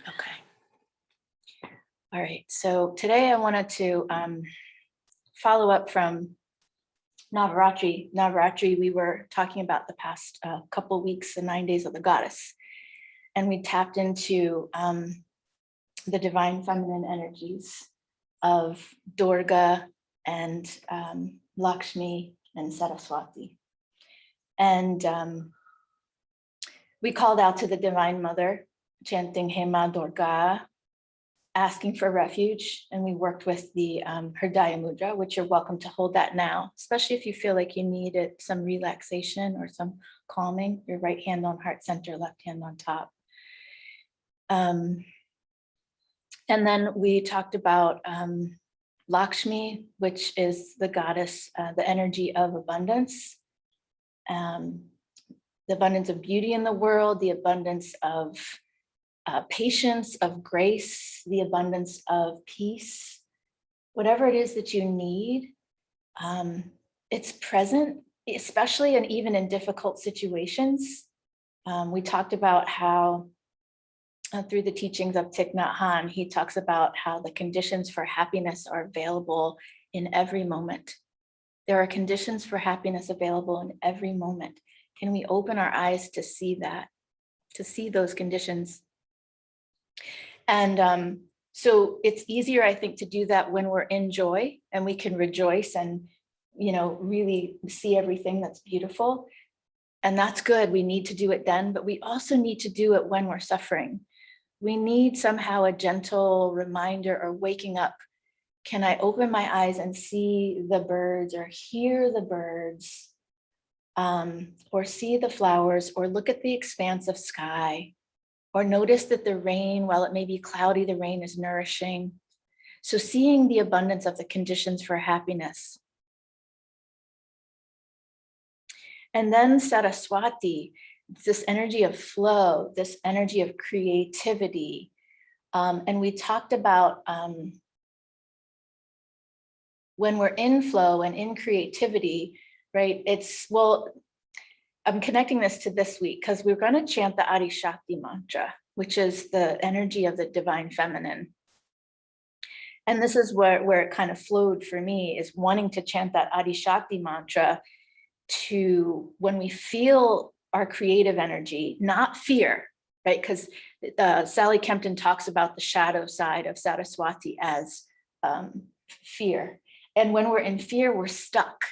Okay. All right. So today I wanted to follow up from Navaratri. Navaratri, we were talking about the past couple weeks, the 9 days of the goddess. And we tapped into the divine feminine energies of Durga and Lakshmi and Saraswati. And we called out to the Divine Mother, chanting Hema Durga, asking for refuge. And we worked with the Hridaya Mudra, which you're welcome to hold that now, especially if you feel like you needed some relaxation or some calming. Your right hand on heart center, left hand on top. And then we talked about Lakshmi, which is the goddess, the energy of abundance, the abundance of beauty in the world, the abundance of patience, of grace, the abundance of peace. Whatever it is that you need, it's present, especially and even in difficult situations. We talked about how through the teachings of Thich Nhat Hanh, he talks about how the conditions for happiness are available in every moment. There are conditions for happiness available in every moment. Can we open our eyes to see that, to see those conditions? And so it's easier, I think, to do that when we're in joy and we can rejoice and, you know, really see everything that's beautiful. And that's good. We need to do it then, but we also need to do it when we're suffering. We need somehow a gentle reminder or waking up. Can I open my eyes and see the birds or hear the birds, or see the flowers, or look at the expanse of sky, or notice that the rain, while it may be cloudy, the rain is nourishing. So seeing the abundance of the conditions for happiness. And then Saraswati, this energy of flow, this energy of creativity. And we talked about when we're in flow and in creativity, right? Well, I'm connecting this to this week because we're going to chant the Adi Shakti mantra, which is the energy of the divine feminine. And this is where it kind of flowed for me, is wanting to chant that Adi Shakti mantra to when we feel our creative energy, not fear, right? Because Sally Kempton talks about the shadow side of Saraswati as fear. And when we're in fear, we're stuck,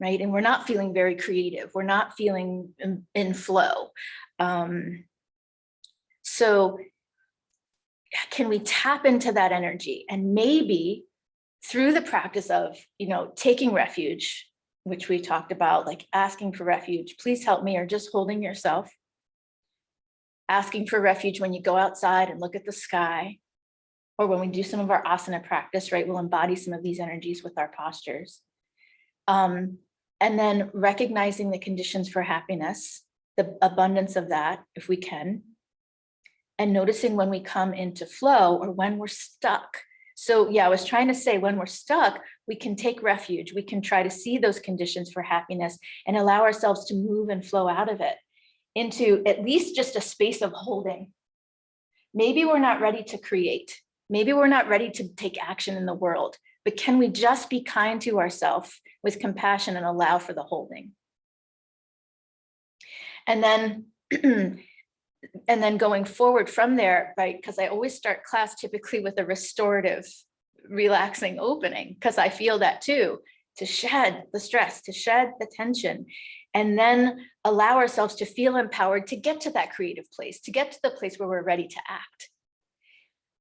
right? And we're not feeling very creative. We're not feeling in flow. So can we tap into that energy? And maybe through the practice of, you know, taking refuge, which we talked about, like asking for refuge, please help me, or just holding yourself, asking for refuge when you go outside and look at the sky, or when we do some of our asana practice, right? We'll embody some of these energies with our postures. And then recognizing the conditions for happiness, the abundance of that, if we can, and noticing when we come into flow or when we're stuck. So yeah, I was trying to say when we're stuck, we can take refuge. We can try to see those conditions for happiness and allow ourselves to move and flow out of it into at least just a space of holding. Maybe we're not ready to create. Maybe we're not ready to take action in the world, but can we just be kind to ourselves with compassion and allow for the holding? And then going forward from there, right? Because I always start class typically with a restorative, relaxing opening, because I feel that too, to shed the stress, to shed the tension, and then allow ourselves to feel empowered to get to that creative place, to get to the place where we're ready to act.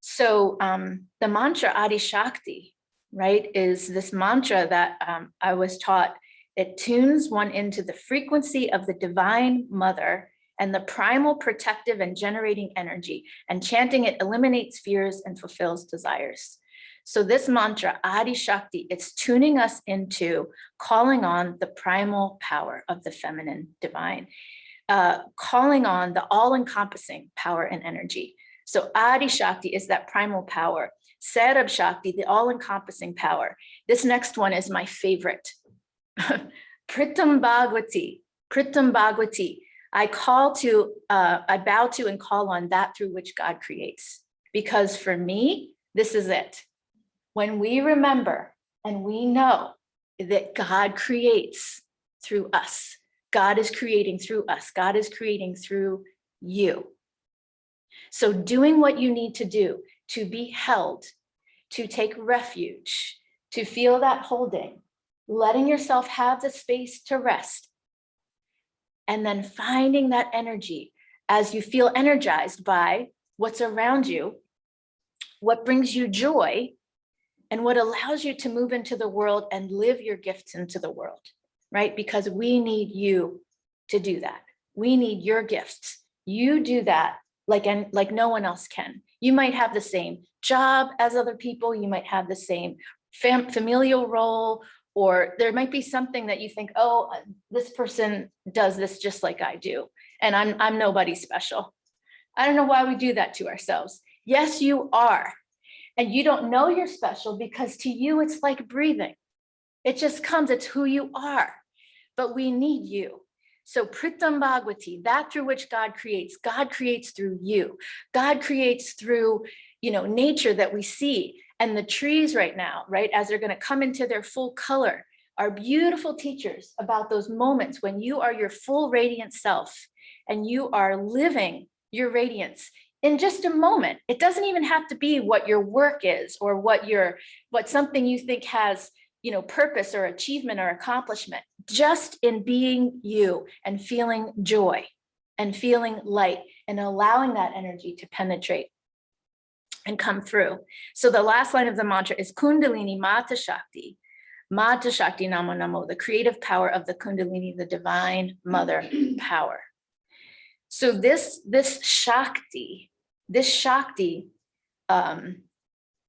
So the mantra Adi Shakti, right, is this mantra that I was taught. It tunes one into the frequency of the divine mother and the primal protective and generating energy, and chanting it eliminates fears and fulfills desires. So this mantra, Adi Shakti, it's tuning us into calling on the primal power of the feminine divine, calling on the all-encompassing power and energy. So Adi Shakti is that primal power. Sarab Shakti, the all-encompassing power. This next one is my favorite. Pritam Bhagavati, I bow to and call on that through which God creates. Because for me, this is it. When we remember and we know that God creates through us, God is creating through us, God is creating through you. So doing what you need to do to be held, to take refuge, to feel that holding, letting yourself have the space to rest, and then finding that energy as you feel energized by what's around you, what brings you joy, and what allows you to move into the world and live your gifts into the world, right? Because we need you to do that. We need your gifts. You do that like no one else can. You might have the same job as other people. You might have the same familial role, or there might be something that you think, oh, this person does this just like I do, and I'm nobody special. I don't know why we do that to ourselves. Yes, you are. And you don't know you're special because to you, it's like breathing. It just comes, it's who you are. But we need you. So Pritam Bhagavati, that through which God creates through you. God creates through, nature that we see. And the trees right now, right, as they're going to come into their full color, are beautiful teachers about those moments when you are your full radiant self and you are living your radiance in just a moment. It doesn't even have to be what your work is or what something you think has, purpose or achievement or accomplishment. Just in being you and feeling joy and feeling light and allowing that energy to penetrate and come through. So the last line of the mantra is Kundalini Mata Shakti. Mata Shakti Namo Namo, the creative power of the Kundalini, the divine mother power. So this Shakti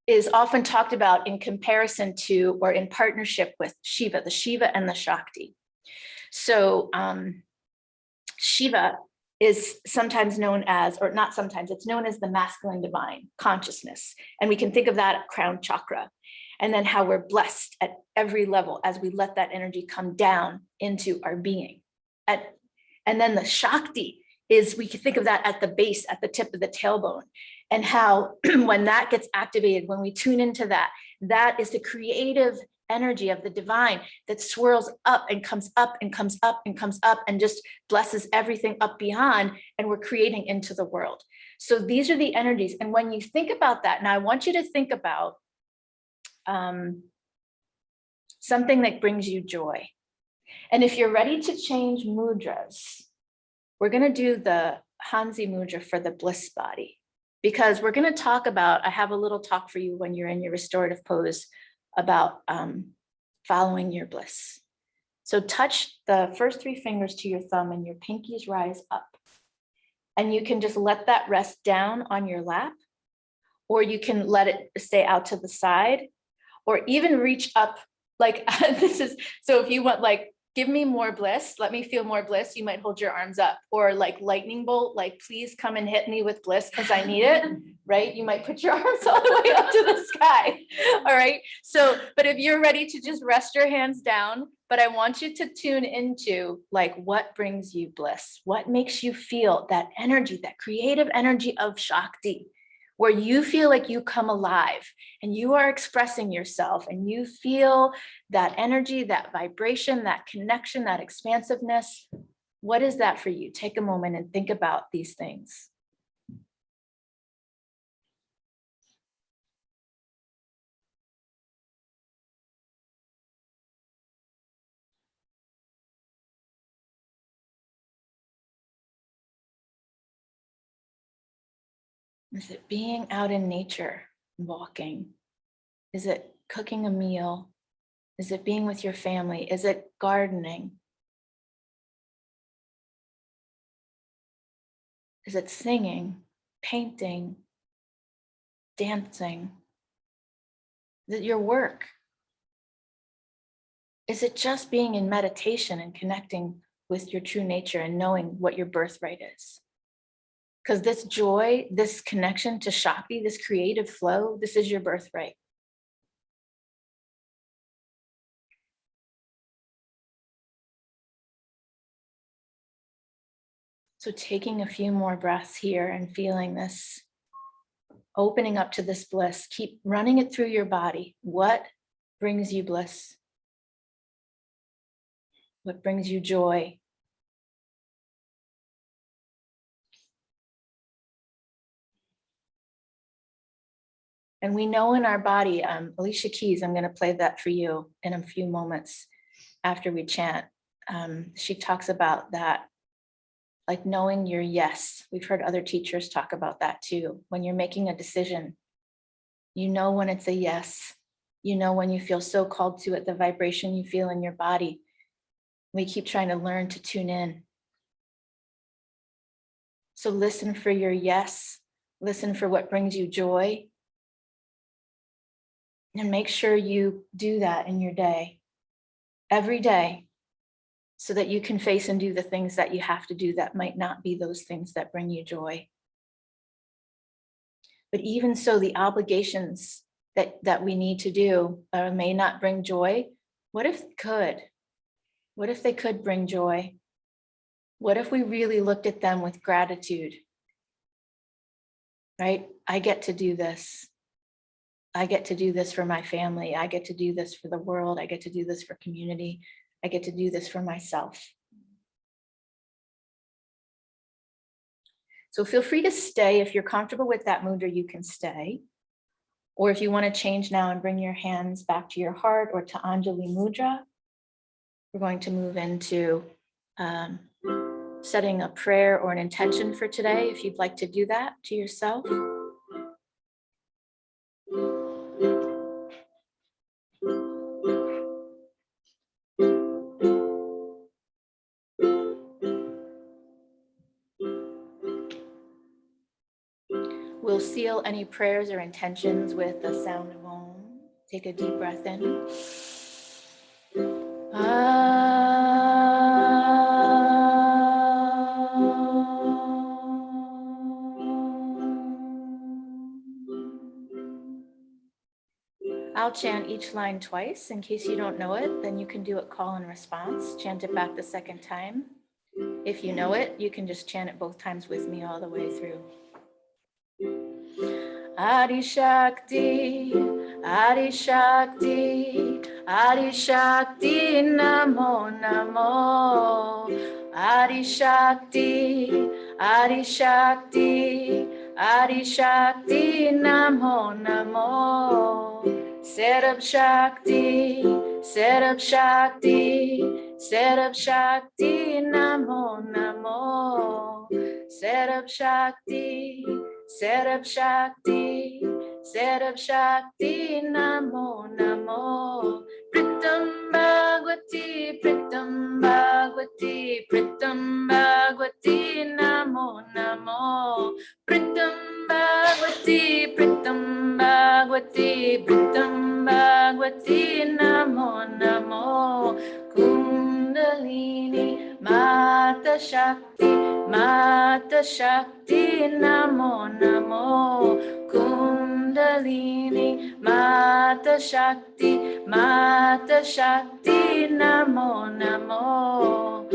is often talked about in comparison to or in partnership with Shiva, the Shiva and the Shakti. So Shiva is sometimes known as, or not sometimes, it's known as the masculine divine consciousness. And we can think of that at crown chakra, and then how we're blessed at every level as we let that energy come down into our being. And then the Shakti is, we can think of that at the base, at the tip of the tailbone, and how when that gets activated, when we tune into that, that is the creative energy of the divine that swirls up and comes up and comes up and comes up and just blesses everything up beyond, and we're creating into the world. So these are the energies. And when you think about that, now I want you to think about something that brings you joy. And if you're ready to change mudras, we're going to do the Hanzi Mudra for the bliss body, because we're going to talk about, I have a little talk for you when you're in your restorative pose about following your bliss. So touch the first 3 fingers to your thumb and your pinkies rise up. And you can just let that rest down on your lap, or you can let it stay out to the side, or even reach up like this is, so if you want like, give me more bliss, let me feel more bliss, you might hold your arms up, or like lightning bolt, like please come and hit me with bliss because I need it, right? You might put your arms all the way up to the sky, all right? So, but if you're ready to just rest your hands down, but I want you to tune into like what brings you bliss, what makes you feel that energy, that creative energy of Shakti, where you feel like you come alive and you are expressing yourself and you feel that energy, that vibration, that connection, that expansiveness. What is that for you? Take a moment and think about these things. Is it being out in nature, walking? Is it cooking a meal? Is it being with your family? Is it gardening? Is it singing, painting, dancing? Is it your work? Is it just being in meditation and connecting with your true nature and knowing what your birthright is? Because this joy, this connection to Shakti, this creative flow, this is your birthright. So taking a few more breaths here and feeling this, opening up to this bliss. Keep running it through your body. What brings you bliss? What brings you joy? And we know in our body, Alicia Keys, I'm going to play that for you in a few moments after we chant. She talks about that, like knowing your yes. We've heard other teachers talk about that too. When you're making a decision, you know when it's a yes. You know when you feel so called to it, the vibration you feel in your body. We keep trying to learn to tune in. So listen for your yes. Listen for what brings you joy. And make sure you do that in your day, every day, so that you can face and do the things that you have to do that might not be those things that bring you joy. But even so, the obligations that we need to do may not bring joy. What if they could? What if they could bring joy? What if we really looked at them with gratitude? Right? I get to do this. I get to do this for my family. I get to do this for the world. I get to do this for community. I get to do this for myself. So feel free to stay. If you're comfortable with that mudra, you can stay. Or if you want to change now and bring your hands back to your heart or to Anjali Mudra, we're going to move into setting a prayer or an intention for today, if you'd like to do that to yourself. We'll seal any prayers or intentions with the sound of Om. Take a deep breath in. I'll chant each line twice. In case you don't know it, then you can do it call and response. Chant it back the second time. If you know it, you can just chant it both times with me all the way through. Adi Shakti, Adi Shakti, Adi Shakti, Namo Namo. Adi Shakti, Adi Shakti, Adi Shakti, Namo Namo. Set up Shakti, set up Shakti, set up Shakti, Namo Namo. Set up Shakti, set up Shakti, set up Shakti, Namo Namo. Pritam Bhagwati, Pritam Bhagwati, Pritam Bhagwati, Namo Namo. Pritam Bhagwati, Pritam Bhagwati, Pritam Bhagwati, Namo Namo. Kundalini Mata Shakti, Mata Shakti, Namo Namo. Kundalini Mata Shakti, Mata Shakti, Namo Namo.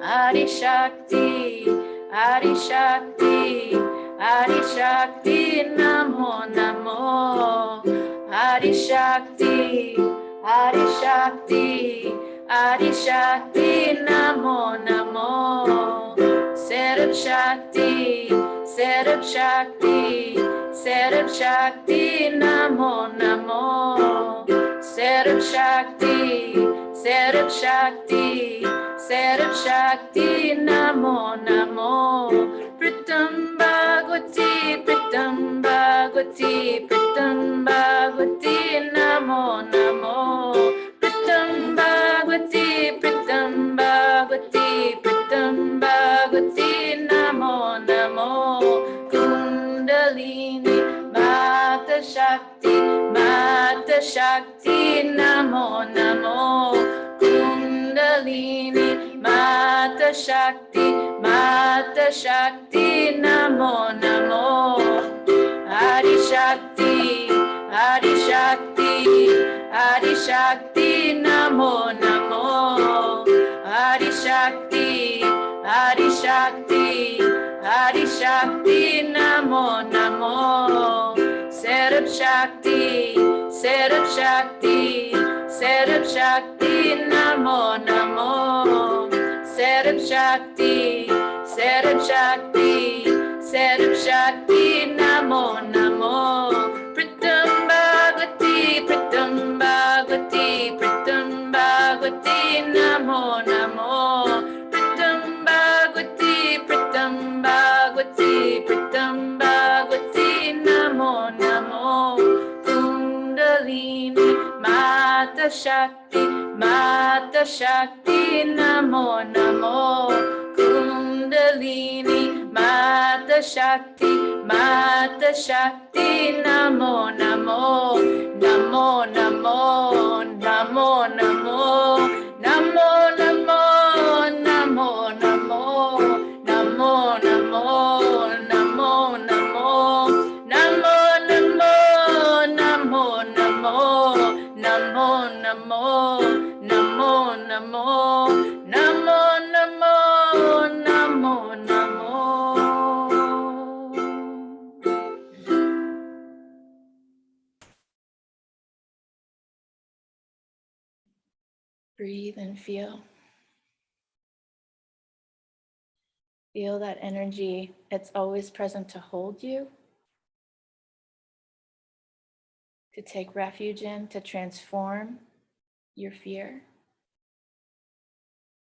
Adi Shakti, Adi Shakti, Adi Shakti, Namo Namo. Adi Shakti, Adi Shakti, Adi Shakti, Namo Namo. Set up Shakti, set up Shakti, set up Shakti, Namo Namo. Set up Shakti, set up Shakti, set up Shakti, Namo Namo. Pritam Bhagwati, Pritam Bhagwati, Pritam Bhagwati, Namo Namo. Pritam Bhagwati, Pritam Bhagwati, Pritam Bhagwati, Namo Namo. Kundalini Mata Shakti, Mata Shakti, Namo Namo. Kundalini Mata Shakti, Mata Shakti, Namo Namo. Adi Shakti, Adi Shakti, Adi Shakti, Namo Namo. Adi Shakti, Adi Shakti, Adi Shakti, Namo Namo. Set up Shakti, set up Shakti, set up Shakti, Namo Namo. Set up Shakti, set up Shakti, set up Shakti, Namo Namo. Pritam Bhagavati, Pritam Bhagavati, Pritam Bhagavati, Namo Namo. Pritam Bhagavati, Pritam Bhagavati, Pritam Bhagavati, Namo Namo. Kundalini, Mata Shakti, Mata Shakti, Namo Namo. Kundalini, Mata Shakti, Mata Shakti, Namo Namo. Namo Namo, Namo Namo, Namo Namo, Namo Namo, Namo Namo, Namo Namo, Namo Namo, Namo Namo, Namo Namo, Namo Namo, Namo Namo, Namo Namo. Breathe and feel. Feel that energy. It's always present to hold you, to take refuge in, to transform your fear,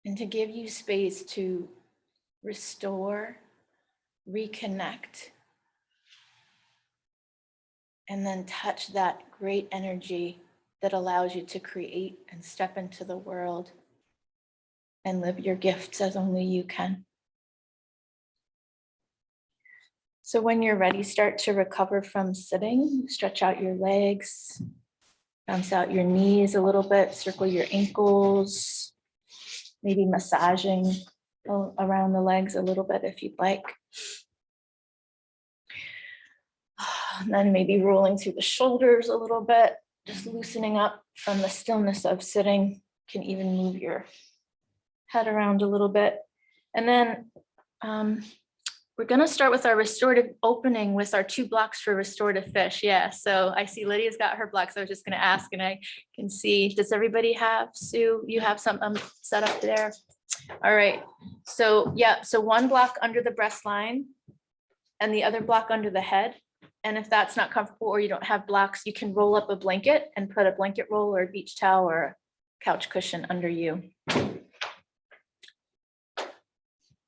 and to give you space to restore, reconnect, and then touch that great energy that allows you to create and step into the world and live your gifts as only you can. So when you're ready, start to recover from sitting. Stretch out your legs, bounce out your knees a little bit, circle your ankles, maybe massaging around the legs a little bit if you'd like. And then maybe rolling through the shoulders a little bit, just loosening up from the stillness of sitting. You can even move your head around a little bit. And then we're going to start with our restorative opening with our 2 blocks for restorative fish. Yeah, so I see Lydia's got her blocks. I was just going to ask, and I can see, does everybody have, Sue, you have some set up there? All right, so yeah, so 1 block under the breast line and the other block under the head. And if that's not comfortable or you don't have blocks, you can roll up a blanket and put a blanket roll or a beach towel or a couch cushion under you.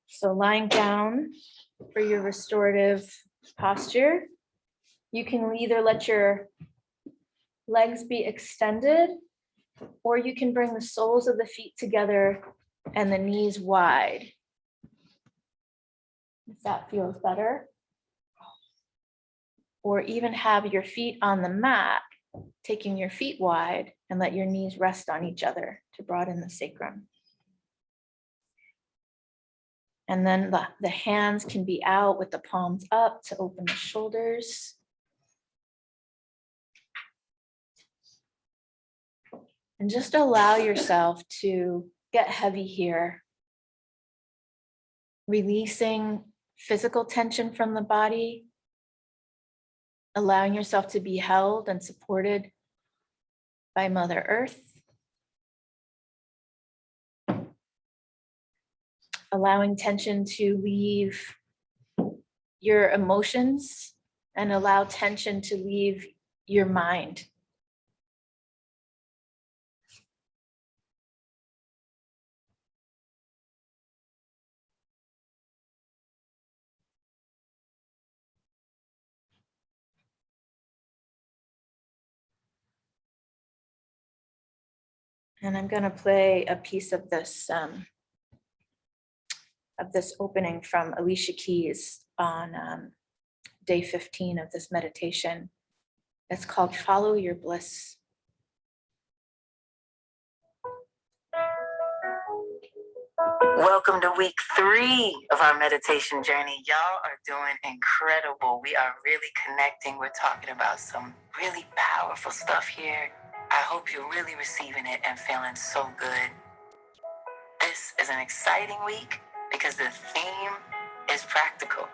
So lying down for your restorative posture, you can either let your legs be extended, or you can bring the soles of the feet together and the knees wide. If that feels better. Or even have your feet on the mat, taking your feet wide, and let your knees rest on each other to broaden the sacrum. And then the hands can be out with the palms up to open the shoulders. And just allow yourself to get heavy here. Releasing physical tension from the body. Allowing yourself to be held and supported by Mother Earth. Allowing tension to leave your emotions and allow tension to leave your mind. And I'm going to play a piece of this opening from Alicia Keys on day 15 of this meditation. It's called Follow Your Bliss. Welcome to week 3 of our meditation journey. Y'all are doing incredible. We are really connecting. We're talking about some really powerful stuff here. I hope you're really receiving it and feeling so good. This is an exciting week because the theme is practical.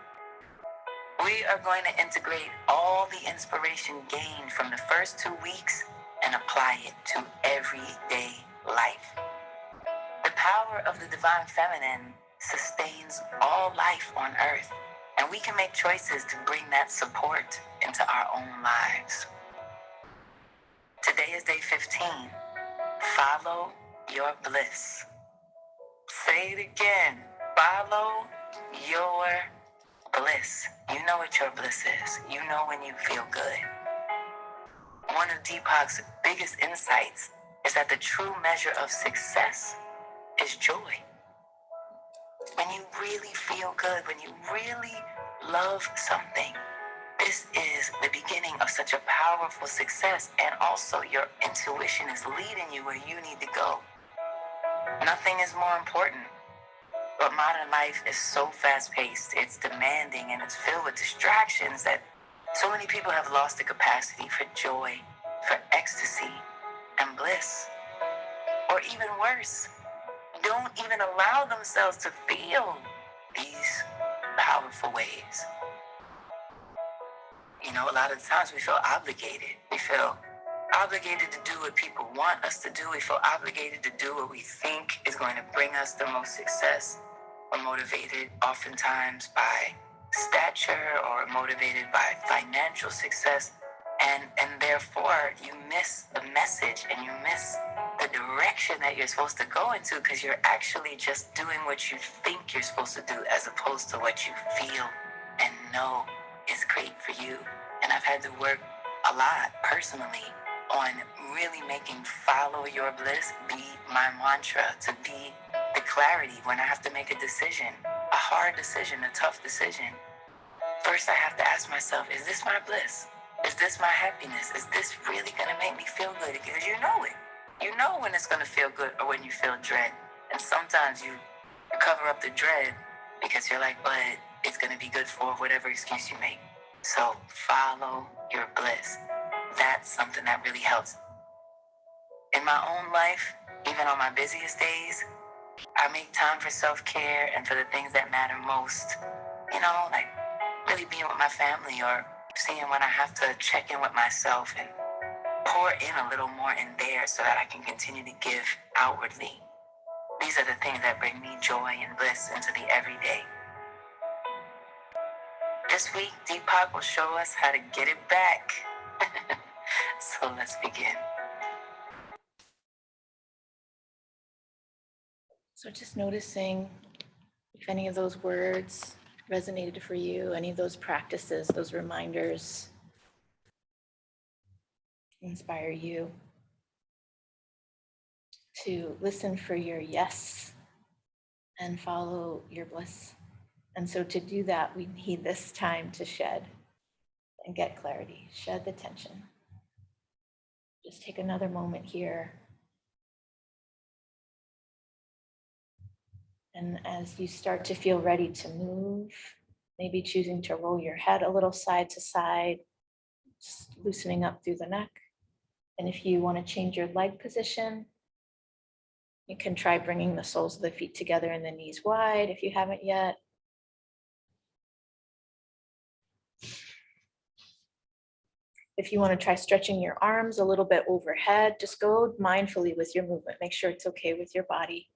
We are going to integrate all the inspiration gained from the first 2 weeks and apply it to everyday life. The power of the divine feminine sustains all life on earth, and we can make choices to bring that support into our own lives. Today is day 15. Follow your bliss. Say it again. Follow your bliss. You know what your bliss is. You know when you feel good. One of Deepak's biggest insights is that the true measure of success is joy. When you really feel good, when you really love something, this is the beginning of such a powerful success, and also your intuition is leading you where you need to go. Nothing is more important. But modern life is so fast-paced, it's demanding, and it's filled with distractions that so many people have lost the capacity for joy, for ecstasy, and bliss. Or even worse, don't even allow themselves to feel these powerful ways. You know, a lot of the times we feel obligated. We feel obligated to do what people want us to do. We feel obligated to do what we think is going to bring us the most success. We're motivated oftentimes by stature or motivated by financial success. And therefore you miss the message and you miss the direction that you're supposed to go into, because you're actually just doing what you think you're supposed to do as opposed to what you feel and know is great for you. And I've had to work a lot personally on really making follow your bliss be my mantra, to be the clarity when I have to make a decision, a hard decision, a tough decision. First, I have to ask myself, is this my bliss? Is this my happiness? Is this really going to make me feel good? Because you know it. You know when it's going to feel good or when you feel dread. And sometimes you cover up the dread because you're like, but it's going to be good for whatever excuse you make. So follow your bliss. That's something that really helps. In my own life, even on my busiest days, I make time for self-care and for the things that matter most. You know, like really being with my family, or seeing when I have to check in with myself and pour in a little more in there so that I can continue to give outwardly. These are the things that bring me joy and bliss into the everyday. This week, Deepak will show us how to get it back. So let's begin. So just noticing if any of those words resonated for you, any of those practices, those reminders inspire you to listen for your yes and follow your bliss. And so to do that, we need this time to shed and get clarity, shed the tension. Just take another moment here. And as you start to feel ready to move, maybe choosing to roll your head a little side to side, just loosening up through the neck. And if you want to change your leg position, you can try bringing the soles of the feet together and the knees wide if you haven't yet. If you want to try stretching your arms a little bit overhead, just go mindfully with your movement. Make sure it's okay with your body.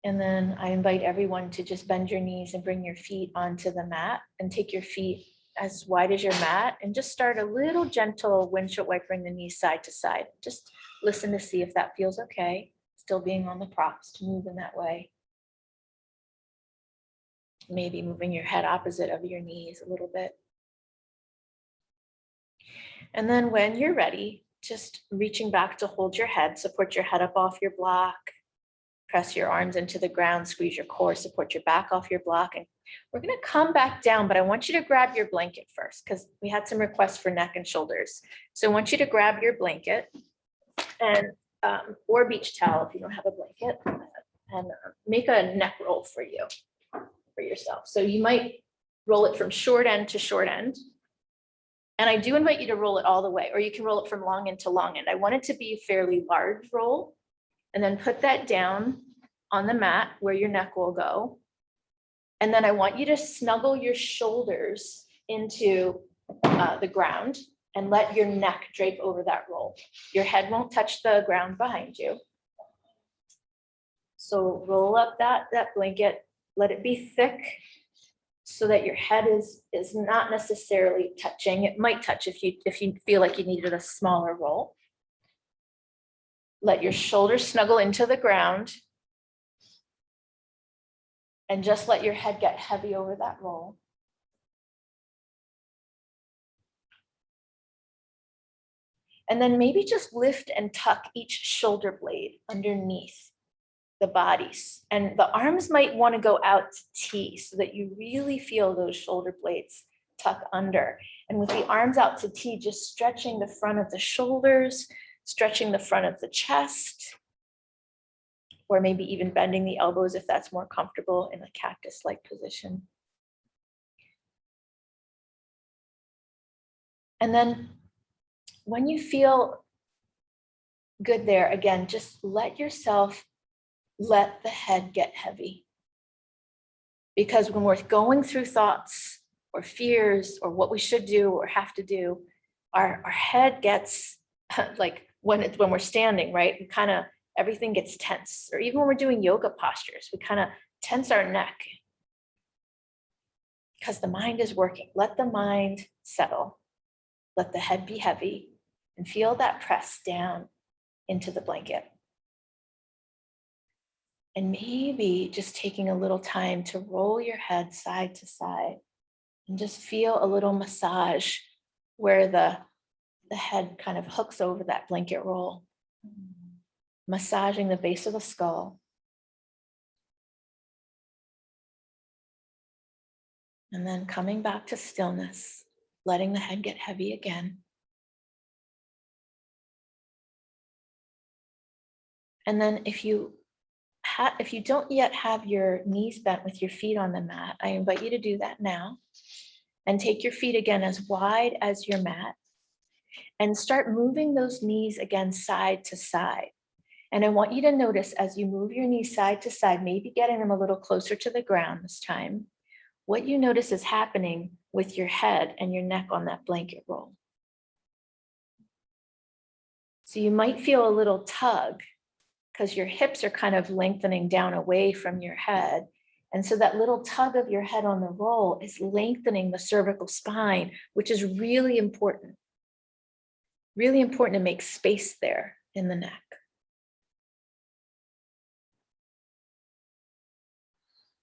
And then I invite everyone to just bend your knees and bring your feet onto the mat and take your feet as wide as your mat and just start a little gentle windshield wipering the knees side to side. Just listen to see if that feels okay. Still being on the props to move in that way. Maybe moving your head opposite of your knees a little bit. And then when you're ready, just reaching back to hold your head, support your head up off your block. Press your arms into the ground, squeeze your core, support your back off your block. And we're going to come back down, but I want you to grab your blanket first because we had some requests for neck and shoulders. So I want you to grab your blanket and or beach towel if you don't have a blanket, and make a neck roll for yourself. So you might roll it from short end to short end. And I do invite you to roll it all the way, or you can roll it from long end to long end. I want it to be a fairly large roll. And then put that down on the mat where your neck will go. And then I want you to snuggle your shoulders into the ground and let your neck drape over that roll. Your head won't touch the ground behind you. So roll up that blanket, let it be thick so that your head is not necessarily touching. It might touch if you feel like you needed a smaller roll. Let your shoulders snuggle into the ground and just let your head get heavy over that roll. And then maybe just lift and tuck each shoulder blade underneath the bodies. And the arms might want to go out to T so that you really feel those shoulder blades tuck under. And with the arms out to T, just stretching the front of the shoulders, stretching the front of the chest, or maybe even bending the elbows if that's more comfortable in a cactus-like position. And then when you feel good there, again, just let yourself let the head get heavy. Because when we're going through thoughts or fears or what we should do or have to do, our head gets like when we're standing, right? We kind of, everything gets tense. Or even when we're doing yoga postures, we kind of tense our neck because the mind is working. Let the mind settle. Let the head be heavy and feel that press down into the blanket. And maybe just taking a little time to roll your head side to side and just feel a little massage where the head kind of hooks over that blanket roll, massaging the base of the skull. And then coming back to stillness, letting the head get heavy again. And then if you don't yet have your knees bent with your feet on the mat, I invite you to do that now. And take your feet again as wide as your mat. And start moving those knees again side to side. And I want you to notice as you move your knees side to side, maybe getting them a little closer to the ground this time, what you notice is happening with your head and your neck on that blanket roll. So you might feel a little tug because your hips are kind of lengthening down away from your head. And so that little tug of your head on the roll is lengthening the cervical spine, which is really important. Really important to make space there in the neck.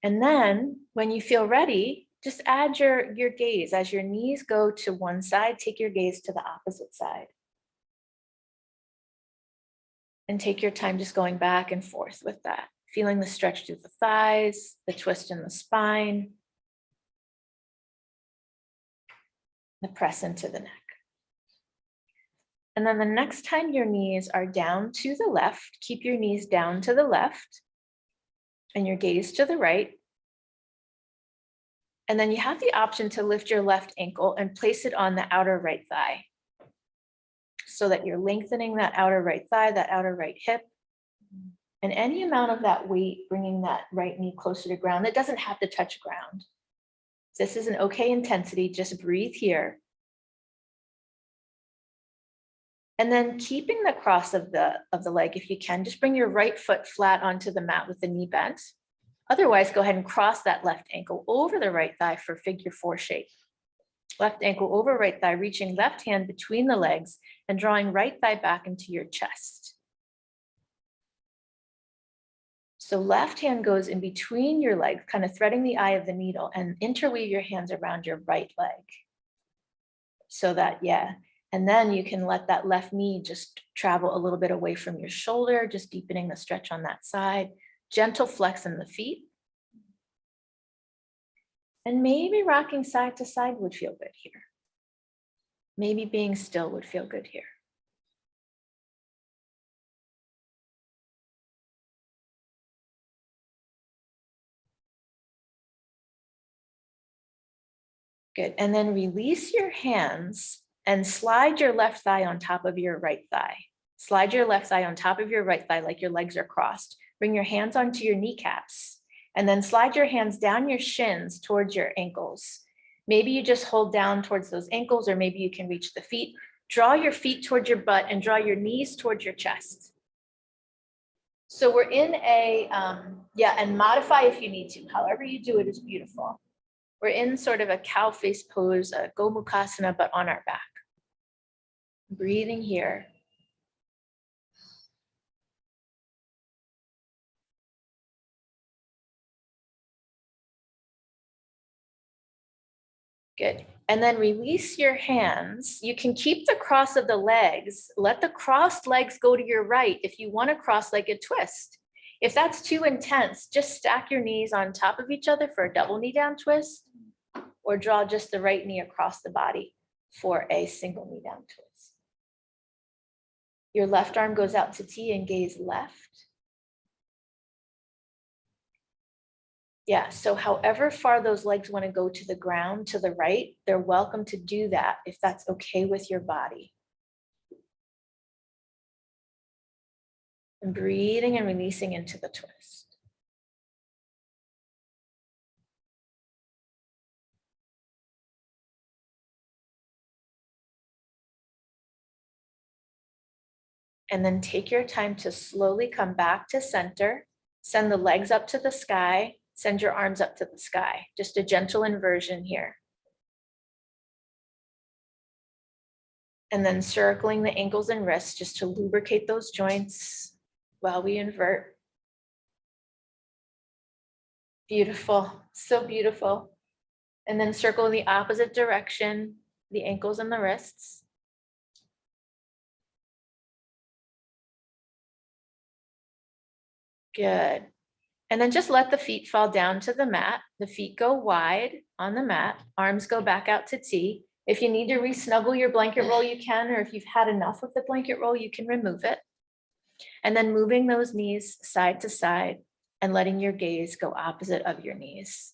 And then when you feel ready, just add your gaze. As your knees go to one side, take your gaze to the opposite side. And take your time just going back and forth with that. Feeling the stretch through the thighs, the twist in the spine, the press into the neck. And then the next time your knees are down to the left, keep your knees down to the left and your gaze to the right. And then you have the option to lift your left ankle and place it on the outer right thigh so that you're lengthening that outer right thigh, that outer right hip. And any amount of that weight, bringing that right knee closer to ground, it doesn't have to touch ground. This is an okay intensity, just breathe here. And then keeping the cross of the leg, if you can, just bring your right foot flat onto the mat with the knee bent. Otherwise, go ahead and cross that left ankle over the right thigh for figure 4 shape. Left ankle over right thigh, reaching left hand between the legs and drawing right thigh back into your chest. So left hand goes in between your legs, kind of threading the eye of the needle, and interweave your hands around your right leg. So that, yeah. And then you can let that left knee just travel a little bit away from your shoulder, just deepening the stretch on that side. Gentle flex in the feet. And maybe rocking side to side would feel good here. Maybe being still would feel good here. Good. And then release your hands and slide your left thigh on top of your right thigh. Slide your left thigh on top of your right thigh like your legs are crossed. Bring your hands onto your kneecaps and then slide your hands down your shins towards your ankles. Maybe you just hold down towards those ankles, or maybe you can reach the feet. Draw your feet towards your butt and draw your knees towards your chest. So we're in a, and modify if you need to. However you do it is beautiful. We're in sort of a cow face pose, a Gomukhasana, but on our back. Breathing here. Good. And then release your hands. You can keep the cross of the legs. Let the crossed legs go to your right if you want a cross-legged twist. If that's too intense, just stack your knees on top of each other for a double knee down twist, or draw just the right knee across the body for a single knee down twist. Your left arm goes out to T and gaze left. Yeah, so however far those legs want to go to the ground, to the right, they're welcome to do that if that's okay with your body. And breathing and releasing into the twist. And then take your time to slowly come back to center. Send the legs up to the sky. Send your arms up to the sky. Just a gentle inversion here. And then circling the ankles and wrists just to lubricate those joints while we invert. Beautiful, so beautiful. And then circle in the opposite direction, the ankles and the wrists. Good. And then just let the feet fall down to the mat. The feet go wide on the mat. Arms go back out to T. If you need to re-snuggle your blanket roll, you can, or if you've had enough of the blanket roll, you can remove it. And then moving those knees side to side and letting your gaze go opposite of your knees.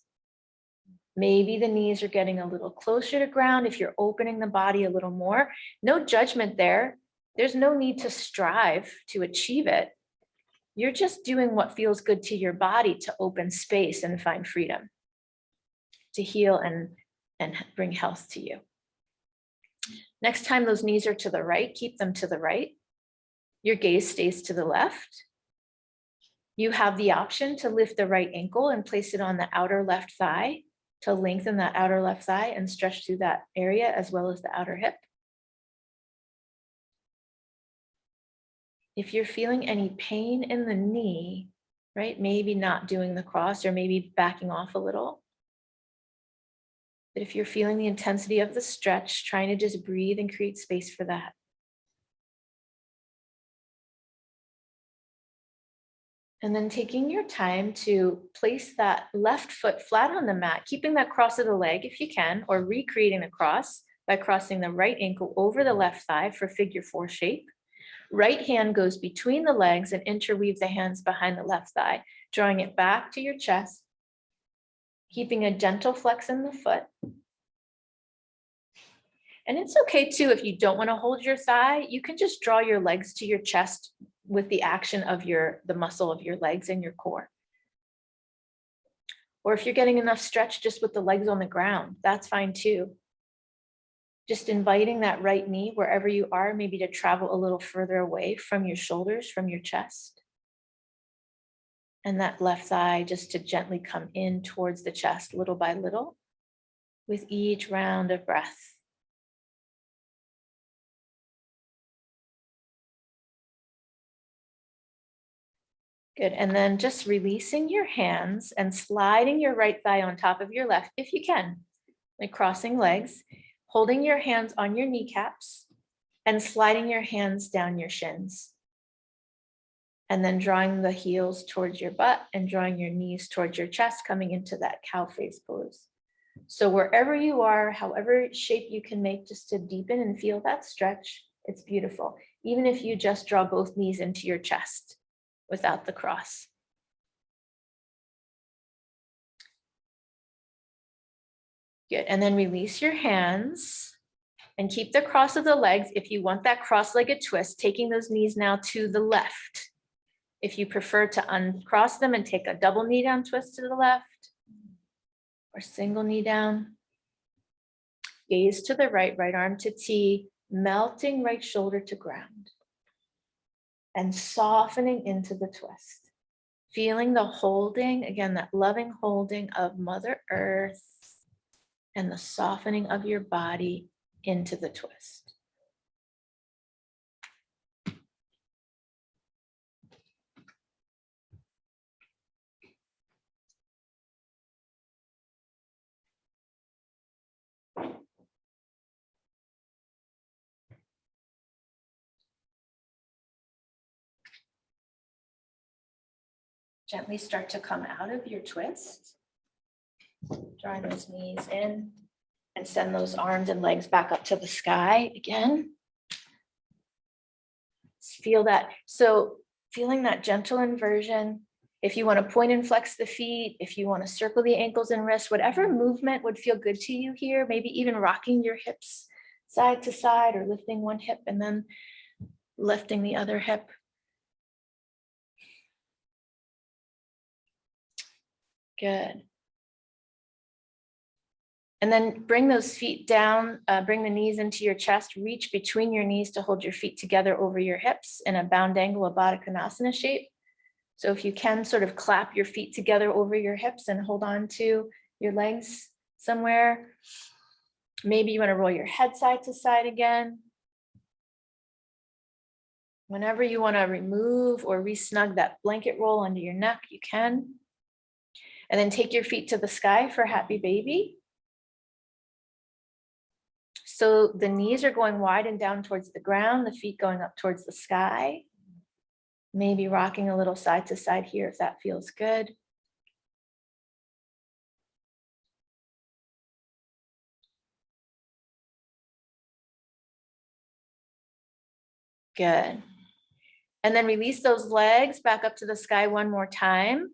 Maybe the knees are getting a little closer to ground if you're opening the body a little more. No judgment there. There's no need to strive to achieve it. You're just doing what feels good to your body to open space and find freedom, to heal and bring health to you. Next time those knees are to the right, keep them to the right. Your gaze stays to the left. You have the option to lift the right ankle and place it on the outer left thigh to lengthen that outer left thigh and stretch through that area as well as the outer hip. If you're feeling any pain in the knee, right, maybe not doing the cross or maybe backing off a little. But if you're feeling the intensity of the stretch, trying to just breathe and create space for that. And then taking your time to place that left foot flat on the mat, keeping that cross of the leg if you can, or recreating the cross by crossing the right ankle over the left thigh for figure 4 shape. Right hand goes between the legs and interweave the hands behind the left thigh, drawing it back to your chest, keeping a gentle flex in the foot. And it's okay too, if you don't want to hold your thigh, you can just draw your legs to your chest with the action of the muscle of your legs and your core. Or if you're getting enough stretch just with the legs on the ground, that's fine too. Just inviting that right knee, wherever you are, maybe to travel a little further away from your shoulders, from your chest. And that left thigh just to gently come in towards the chest little by little with each round of breath. Good, and then just releasing your hands and sliding your right thigh on top of your left, if you can, like crossing legs, holding your hands on your kneecaps and sliding your hands down your shins. And then drawing the heels towards your butt and drawing your knees towards your chest, coming into that cow face pose. So wherever you are, however shape you can make just to deepen and feel that stretch, it's beautiful. Even if you just draw both knees into your chest without the cross. Good, and then release your hands and keep the cross of the legs. If you want that cross-legged twist, taking those knees now to the left. If you prefer to uncross them and take a double knee down twist to the left or single knee down, gaze to the right, right arm to T, melting right shoulder to ground and softening into the twist. Feeling the holding, again, that loving holding of Mother Earth and the softening of your body into the twist. Gently start to come out of your twist. Drawing those knees in and send those arms and legs back up to the sky again. Feel that. So feeling that gentle inversion. If you want to point and flex the feet, if you want to circle the ankles and wrists, whatever movement would feel good to you here, maybe even rocking your hips side to side or lifting one hip and then lifting the other hip. Good. And then bring those feet down, bring the knees into your chest, reach between your knees to hold your feet together over your hips in a bound angle, a Baddha Konasana shape. So if you can sort of clap your feet together over your hips and hold on to your legs somewhere. Maybe you want to roll your head side to side again. Whenever you want to remove or re-snug that blanket roll under your neck, you can. And then take your feet to the sky for happy baby. So the knees are going wide and down towards the ground, the feet going up towards the sky. Maybe rocking a little side to side here if that feels good. Good. And then release those legs back up to the sky one more time.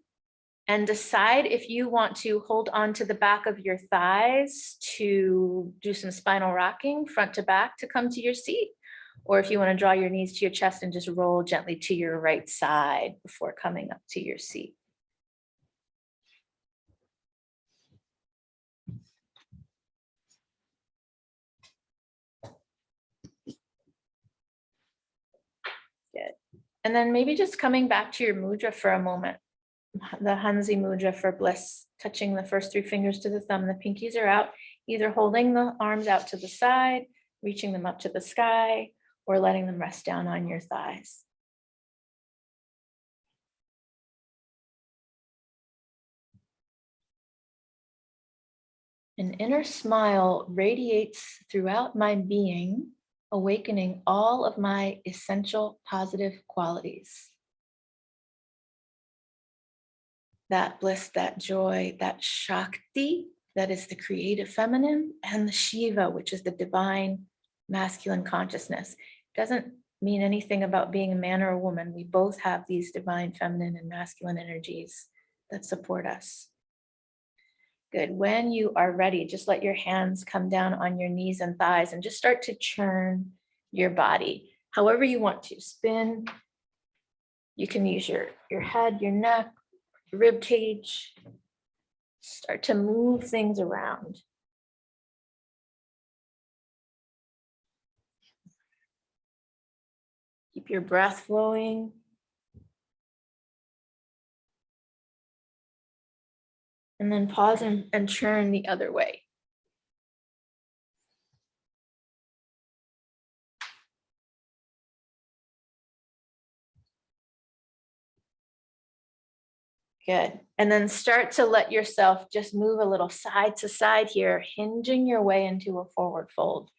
And decide if you want to hold on to the back of your thighs to do some spinal rocking front to back to come to your seat. Or if you want to draw your knees to your chest and just roll gently to your right side before coming up to your seat. Good. And then maybe just coming back to your mudra for a moment. The Hanzi Mudra for Bliss, touching the first 3 fingers to the thumb. The pinkies are out, either holding the arms out to the side, reaching them up to the sky, or letting them rest down on your thighs. An inner smile radiates throughout my being, awakening all of my essential positive qualities. That bliss, that joy, that Shakti, that is the creative feminine, and the Shiva, which is the divine masculine consciousness. It doesn't mean anything about being a man or a woman. We both have these divine feminine and masculine energies that support us. Good. When you are ready, just let your hands come down on your knees and thighs and just start to churn your body. However you want to spin. You can use your head, your neck, rib cage. Start to move things around. Keep your breath flowing. And then pause and churn the other way. Good. And then start to let yourself just move a little side to side here, hinging your way into a forward fold.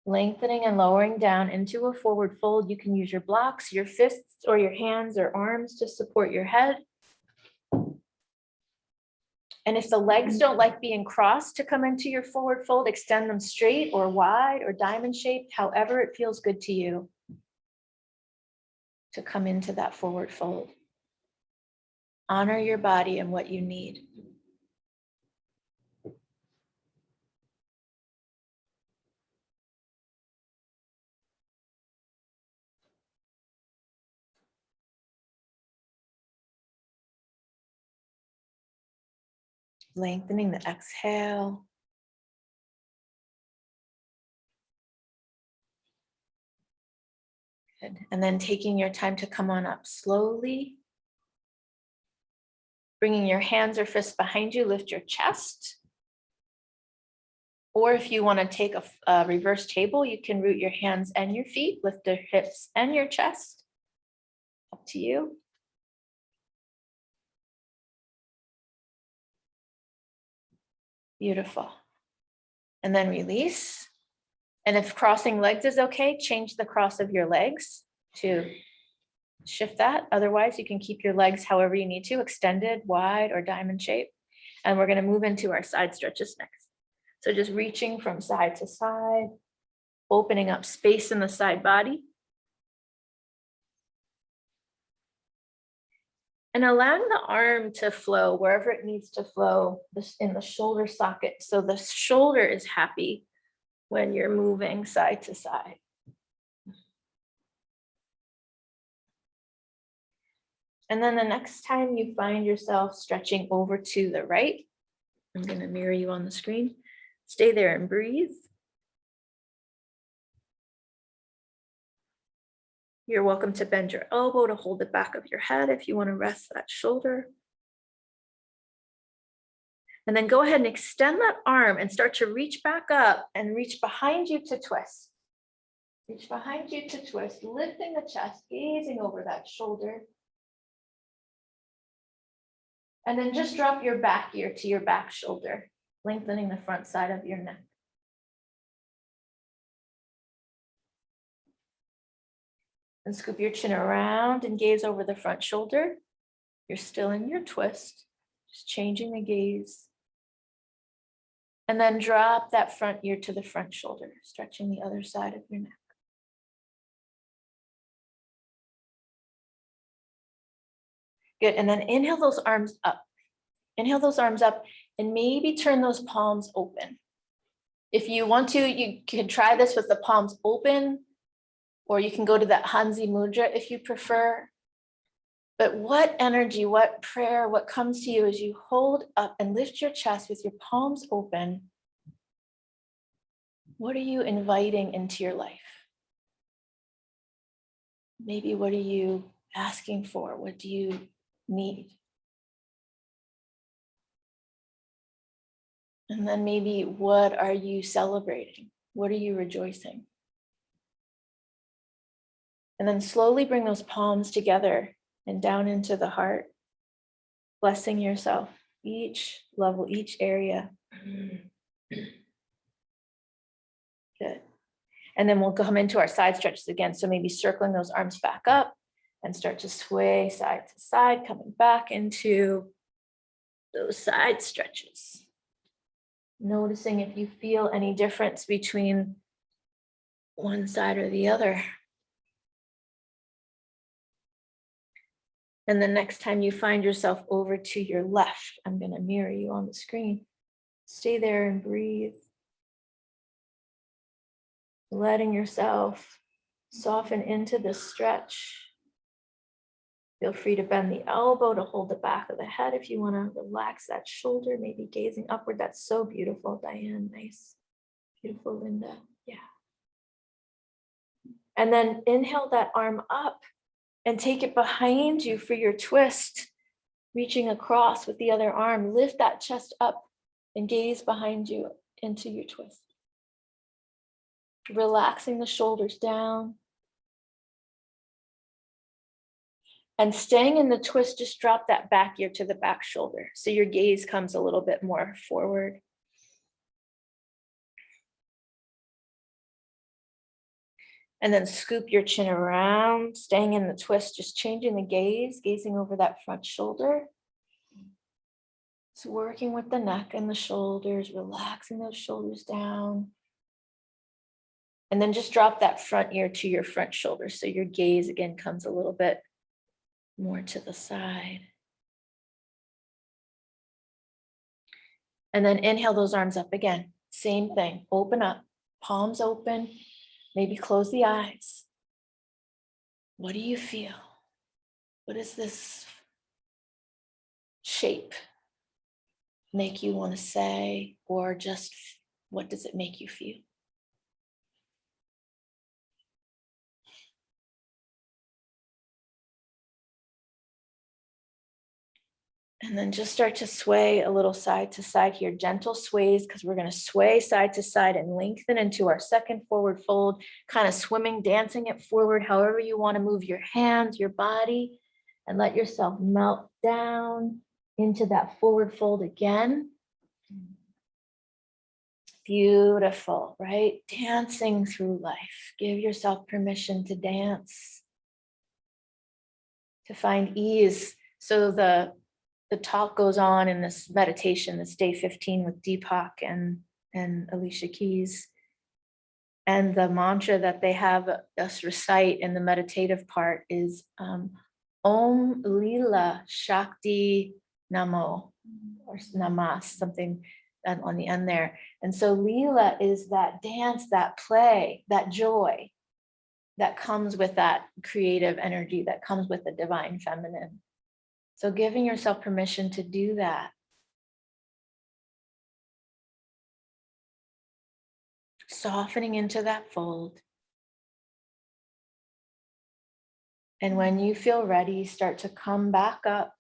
Lengthening and lowering down into a forward fold. You can use your blocks, your fists, or your hands or arms to support your head. And if the legs don't like being crossed to come into your forward fold, extend them straight or wide or diamond shaped, however it feels good to you to come into that forward fold. Honor your body and what you need. Lengthening the exhale. Good. And then taking your time to come on up slowly. Bringing your hands or fists behind you, lift your chest. Or if you want to take a reverse table, you can root your hands and your feet, lift your hips and your chest. Up to you. Beautiful. And then release. And if crossing legs is okay, change the cross of your legs to shift that. Otherwise, you can keep your legs however you need to, extended, wide, or diamond shape. And we're going to move into our side stretches next. So just reaching from side to side, opening up space in the side body. And allowing the arm to flow wherever it needs to flow in the shoulder socket. So the shoulder is happy when you're moving side to side. And then the next time you find yourself stretching over to the right, I'm going to mirror you on the screen. Stay there and breathe. You're welcome to bend your elbow to hold the back of your head if you want to rest that shoulder. And then go ahead and extend that arm and start to reach back up and reach behind you to twist. Reach behind you to twist, lifting the chest, gazing over that shoulder. And then just drop your back ear to your back shoulder, lengthening the front side of your neck. And scoop your chin around and gaze over the front shoulder. You're still in your twist, just changing the gaze. And then drop that front ear to the front shoulder, stretching the other side of your neck. Good, and then inhale those arms up. Inhale those arms up and maybe turn those palms open. If you want to, you can try this with the palms open, or you can go to that Hanzi Mudra if you prefer. But what energy, what prayer, what comes to you as you hold up and lift your chest with your palms open? What are you inviting into your life? Maybe what are you asking for? What do you need? And then maybe what are you celebrating? What are you rejoicing? And then slowly bring those palms together and down into the heart, blessing yourself, each level, each area. Good. And then we'll come into our side stretches again. So maybe circling those arms back up and start to sway side to side, coming back into those side stretches. Noticing if you feel any difference between one side or the other. And the next time you find yourself over to your left, I'm going to mirror you on the screen. Stay there and breathe. Letting yourself soften into this stretch. Feel free to bend the elbow to hold the back of the head if you want to relax that shoulder, maybe gazing upward. That's so beautiful, Diane. Nice. Beautiful, Linda. Yeah. And then inhale that arm up and take it behind you for your twist, reaching across with the other arm. Lift that chest up and gaze behind you into your twist. Relaxing the shoulders down. And staying in the twist, just drop that back ear to the back shoulder. So your gaze comes a little bit more forward. And then scoop your chin around, staying in the twist, just changing the gaze, gazing over that front shoulder. So working with the neck and the shoulders, relaxing those shoulders down. And then just drop that front ear to your front shoulder. So your gaze again comes a little bit more to the side. And then inhale those arms up again. Same thing, open up, palms open, maybe close the eyes. What do you feel? What is this shape? make you want to say, or just what does it make you feel? And then just start to sway a little side to side here, gentle sways, because we're going to sway side to side and lengthen into our second forward fold, kind of swimming, dancing it forward, however you want to move your hands, your body, and let yourself melt down into that forward fold again. Beautiful, right? Dancing through life. Give yourself permission to dance, to find ease. So the talk goes on in this meditation, this day 15 with Deepak and Alicia Keys. And the mantra that they have us recite in the meditative part is Om Lila Shakti Namo, or Namas, something on the end there. And so Lila is that dance, that play, that joy that comes with that creative energy, that comes with the divine feminine. So giving yourself permission to do that. Softening into that fold. And when you feel ready, start to come back up.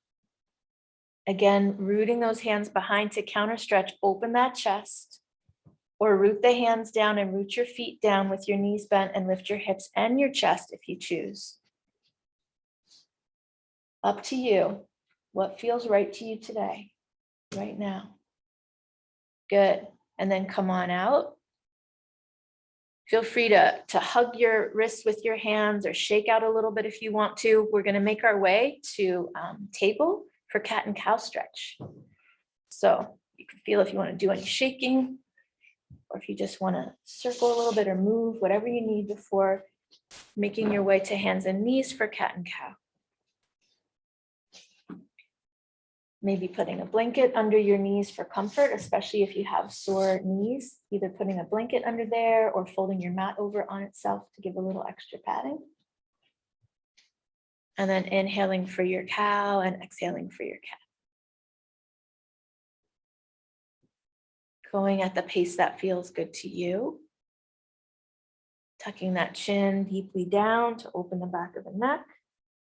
Again, rooting those hands behind to counter stretch, open that chest, or root the hands down and root your feet down with your knees bent and lift your hips and your chest if you choose. Up to you. What feels right to you today, right now? Good. And then come on out. Feel free to hug your wrists with your hands or shake out a little bit if you want to. We're going to make our way to table for cat and cow stretch. So you can feel if you want to do any shaking, or if you just want to circle a little bit or move, whatever you need before making your way to hands and knees for cat and cow. Maybe putting a blanket under your knees for comfort, especially if you have sore knees, either putting a blanket under there or folding your mat over on itself to give a little extra padding. And then inhaling for your cow and exhaling for your cat. Going at the pace that feels good to you. Tucking that chin deeply down to open the back of the neck.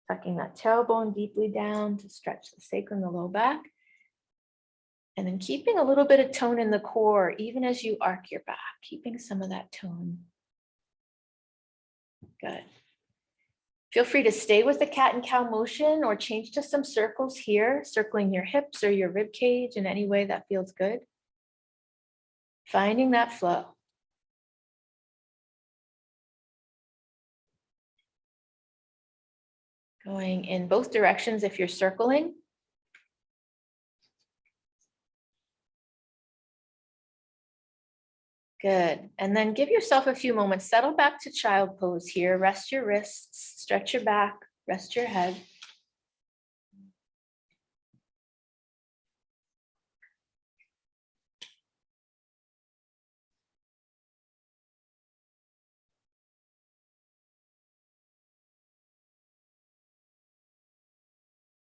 Tucking that tailbone deeply down to stretch the sacrum, the low back. And then keeping a little bit of tone in the core, even as you arc your back, keeping some of that tone. Good. Feel free to stay with the cat and cow motion or change to some circles here, circling your hips or your rib cage in any way that feels good. Finding that flow. Going in both directions if you're circling. Good. And then give yourself a few moments. Settle back to child pose here. Rest your wrists, stretch your back, rest your head.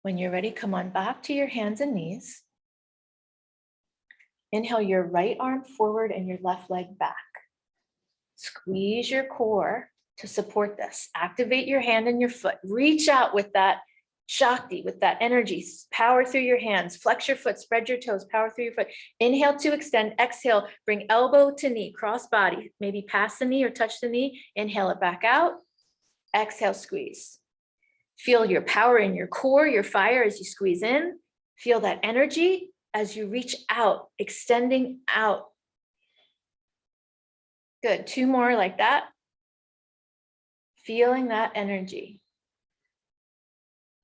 When you're ready, come on back to your hands and knees. Inhale your right arm forward and your left leg back. Squeeze your core to support this. Activate your hand and your foot. Reach out with that Shakti, with that energy. Power through your hands. Flex your foot, spread your toes, power through your foot. Inhale to extend, exhale, bring elbow to knee, cross body, maybe past the knee or touch the knee. Inhale it back out. Exhale, squeeze. Feel your power in your core, your fire as you squeeze in. Feel that energy as you reach out, extending out. Good, 2 more like that. Feeling that energy.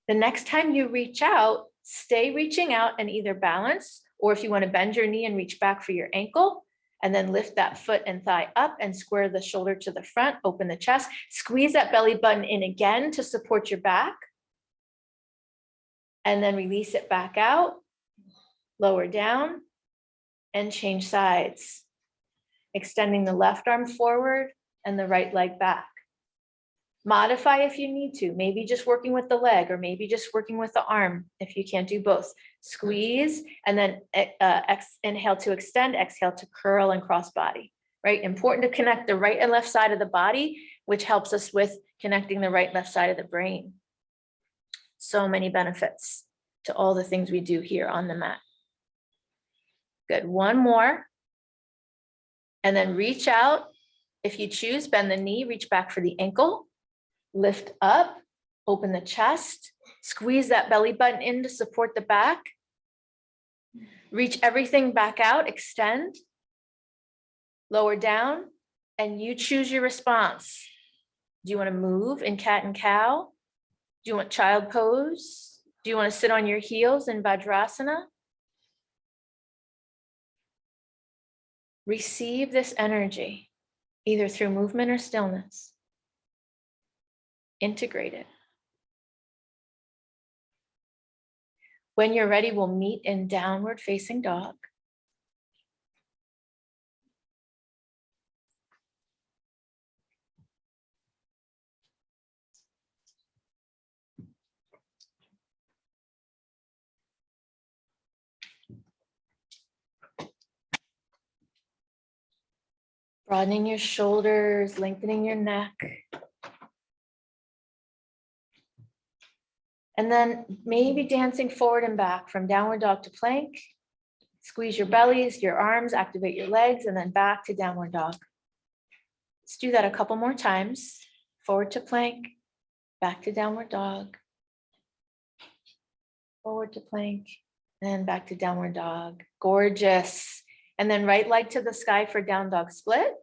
The next time you reach out, stay reaching out and either balance, or if you want to bend your knee and reach back for your ankle, and then lift that foot and thigh up and square the shoulder to the front, open the chest, squeeze that belly button in again to support your back. And then release it back out, lower down, and change sides. Extending the left arm forward and the right leg back. Modify if you need to, maybe just working with the leg or maybe just working with the arm if you can't do both. Squeeze, and then inhale to extend, exhale to curl and cross body, right? Important to connect the right and left side of the body, which helps us with connecting the right and left side of the brain. So many benefits to all the things we do here on the mat. Good, one more. And then reach out. If you choose, bend the knee, reach back for the ankle, lift up, open the chest, squeeze that belly button in to support the back. Reach everything back out, extend, lower down, and you choose your response. Do you want to move in cat and cow? Do you want child pose? Do you want to sit on your heels in Vajrasana? Receive this energy, either through movement or stillness. Integrate it. When you're ready, we'll meet in downward facing dog. Broadening your shoulders, lengthening your neck. And then maybe dancing forward and back from downward dog to plank. Squeeze your bellies, your arms, activate your legs, and then back to downward dog. Let's do that a couple more times. Forward to plank, back to downward dog. Forward to plank, and back to downward dog. Gorgeous. And then right leg to the sky for down dog split.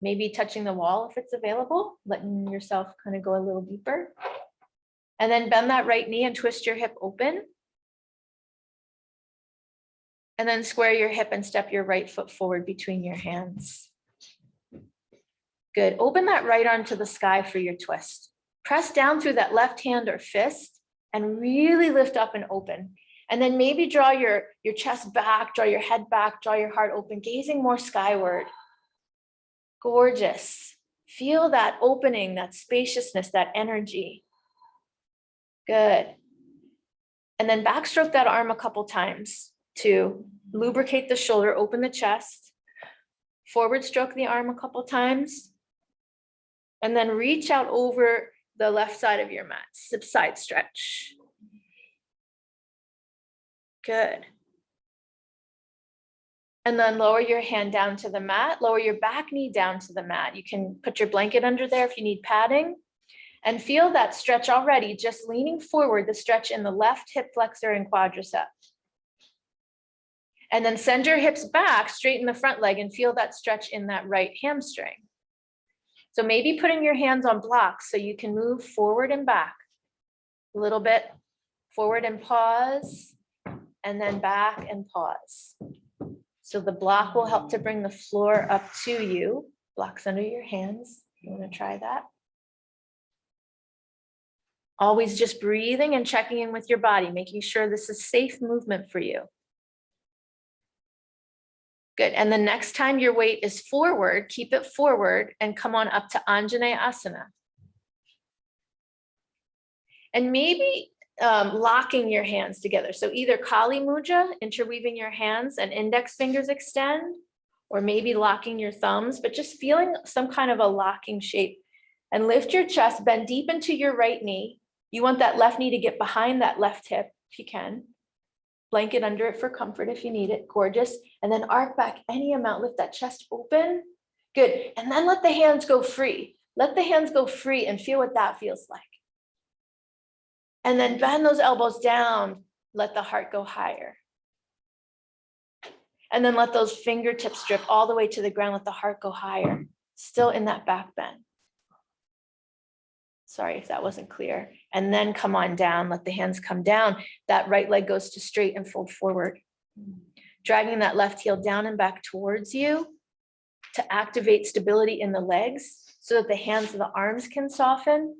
Maybe touching the wall if it's available, letting yourself kind of go a little deeper. And then bend that right knee and twist your hip open. And then square your hip and step your right foot forward between your hands. Good. Open that right arm to the sky for your twist. Press down through that left hand or fist and really lift up and open. And then maybe draw your chest back, draw your head back, draw your heart open, gazing more skyward. Gorgeous. Feel that opening, that spaciousness, that energy. Good. And then backstroke that arm a couple times to lubricate the shoulder, open the chest. Forward stroke the arm a couple times. And then reach out over the left side of your mat, side stretch. Good. And then lower your hand down to the mat, lower your back knee down to the mat. You can put your blanket under there if you need padding. And feel that stretch already, just leaning forward, the stretch in the left hip flexor and quadricep. And then send your hips back, straighten the front leg and feel that stretch in that right hamstring. So maybe putting your hands on blocks so you can move forward and back. A little bit forward and pause, and then back and pause. So the block will help to bring the floor up to you. Blocks under your hands. You want to try that? Always just breathing and checking in with your body, making sure this is safe movement for you. Good. And the next time your weight is forward, keep it forward and come on up to Anjaneyasana. And maybe locking your hands together. So either Kali Mudra, interweaving your hands and index fingers extend, or maybe locking your thumbs, but just feeling some kind of a locking shape. And lift your chest, bend deep into your right knee. You want that left knee to get behind that left hip if you can. Blanket under it for comfort if you need it. Gorgeous. And then arc back any amount, lift that chest open. Good. And then let the hands go free. Let the hands go free and feel what that feels like. And then bend those elbows down. Let the heart go higher. And then let those fingertips drip all the way to the ground. Let the heart go higher. Still in that back bend. Sorry if that wasn't clear. And then come on down, let the hands come down. That right leg goes to straight and fold forward. Dragging that left heel down and back towards you to activate stability in the legs so that the hands and the arms can soften.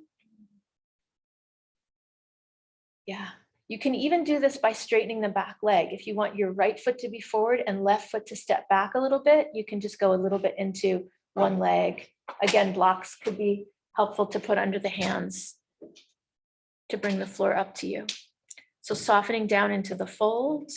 Yeah, you can even do this by straightening the back leg. If you want your right foot to be forward and left foot to step back a little bit, you can just go a little bit into one leg. Again, blocks could be helpful to put under the hands to bring the floor up to you. So softening down into the fold.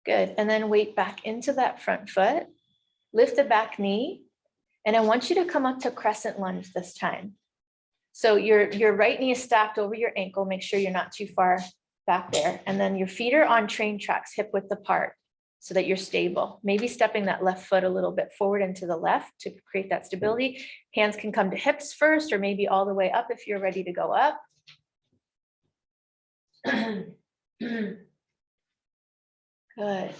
Good, and then weight back into that front foot. Lift the back knee, and I want you to come up to crescent lunge this time. So your right knee is stacked over your ankle. Make sure you're not too far back there. And then your feet are on train tracks, hip width apart, so that you're stable. Maybe stepping that left foot a little bit forward and to the left to create that stability. Hands can come to hips first, or maybe all the way up if you're ready to go up. Good.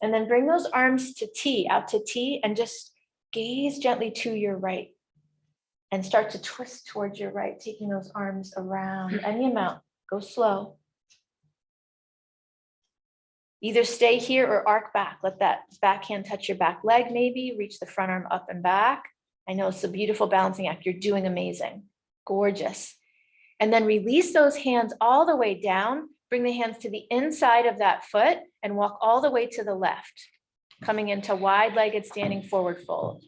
And then bring those arms to T, out to T, and just gaze gently to your right. And start to twist towards your right, taking those arms around any amount. Go slow. Either stay here or arc back. Let that back hand touch your back leg, maybe. Reach the front arm up and back. I know it's a beautiful balancing act. You're doing amazing. Gorgeous. And then release those hands all the way down. Bring the hands to the inside of that foot and walk all the way to the left, coming into wide-legged standing forward fold.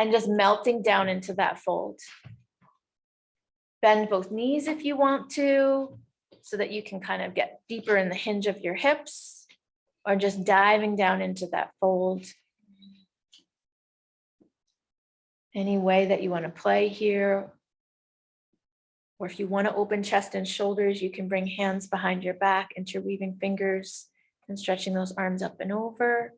And just melting down into that fold. Bend both knees if you want to, so that you can kind of get deeper in the hinge of your hips, or just diving down into that fold. Any way that you want to play here. Or if you want to open chest and shoulders, you can bring hands behind your back, interweaving fingers and stretching those arms up and over.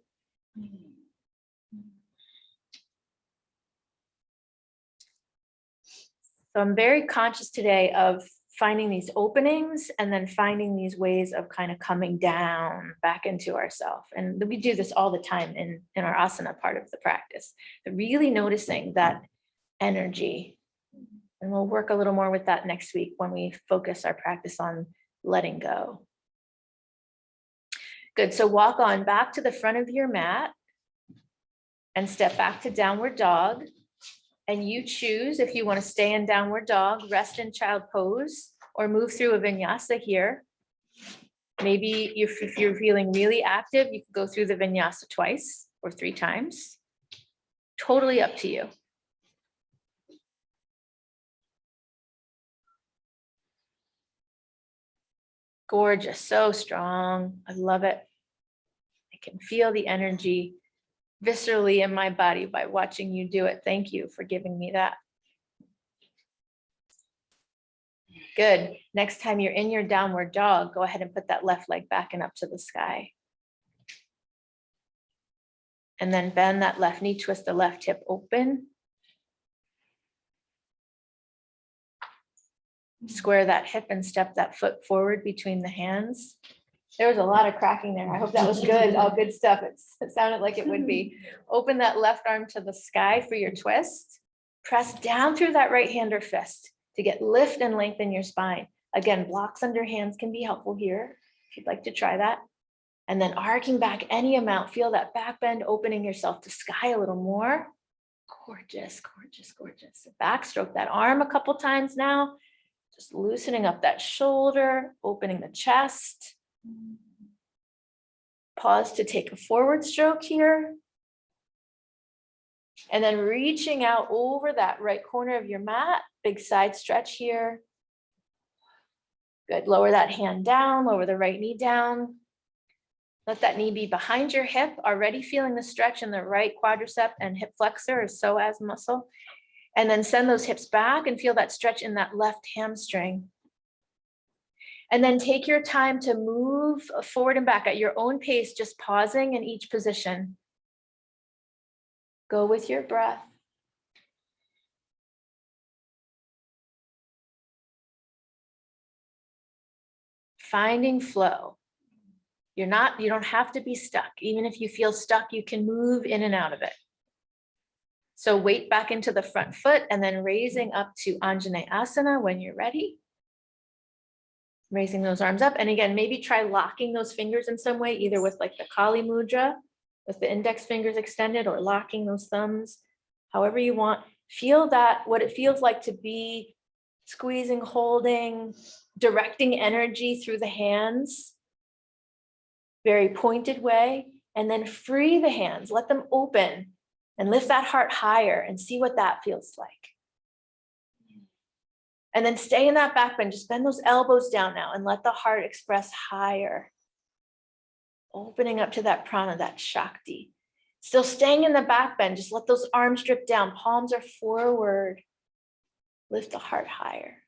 So I'm very conscious today of finding these openings and then finding these ways of kind of coming down back into ourselves. And we do this all the time in our asana part of the practice, but really noticing that energy. And we'll work a little more with that next week when we focus our practice on letting go. Good, so walk on back to the front of your mat and step back to downward dog. And you choose if you want to stay in downward dog, rest in child pose, or move through a vinyasa here. Maybe if you're feeling really active, you can go through the vinyasa twice or 3 times. Totally up to you. Gorgeous, so strong. I love it. I can feel the energy viscerally in my body by watching you do it. Thank you for giving me that. Good. Next time you're in your downward dog, go ahead and put that left leg back and up to the sky. And then bend that left knee, twist the left hip open. Square that hip and step that foot forward between the hands. There was a lot of cracking there. I hope that was good. All good stuff. It sounded like it would be. Open that left arm to the sky for your twist. Press down through that right hand or fist to get lift and lengthen your spine. Again, blocks under hands can be helpful here if you'd like to try that. And then arcing back any amount. Feel that back bend, opening yourself to sky a little more. Gorgeous, gorgeous, gorgeous. Backstroke that arm a couple times now. Just loosening up that shoulder, opening the chest. Pause to take a forward stroke here. And then reaching out over that right corner of your mat, big side stretch here. Good, lower that hand down, lower the right knee down. Let that knee be behind your hip, already feeling the stretch in the right quadricep and hip flexor or psoas muscle. And then send those hips back and feel that stretch in that left hamstring. And then take your time to move forward and back at your own pace, just pausing in each position. Go with your breath. Finding flow. You don't have to be stuck. Even if you feel stuck, you can move in and out of it. So weight back into the front foot and then raising up to Anjaneyasana when you're ready. Raising those arms up. And again, maybe try locking those fingers in some way, either with like the Kali Mudra, with the index fingers extended, or locking those thumbs, however you want. Feel that, what it feels like to be squeezing, holding, directing energy through the hands, very pointed way, and then free the hands, let them open and lift that heart higher and see what that feels like. And then stay in that back bend, just bend those elbows down now and let the heart express higher. Opening up to that prana, that Shakti. Still staying in the back bend, just let those arms drip down, palms are forward. Lift the heart higher.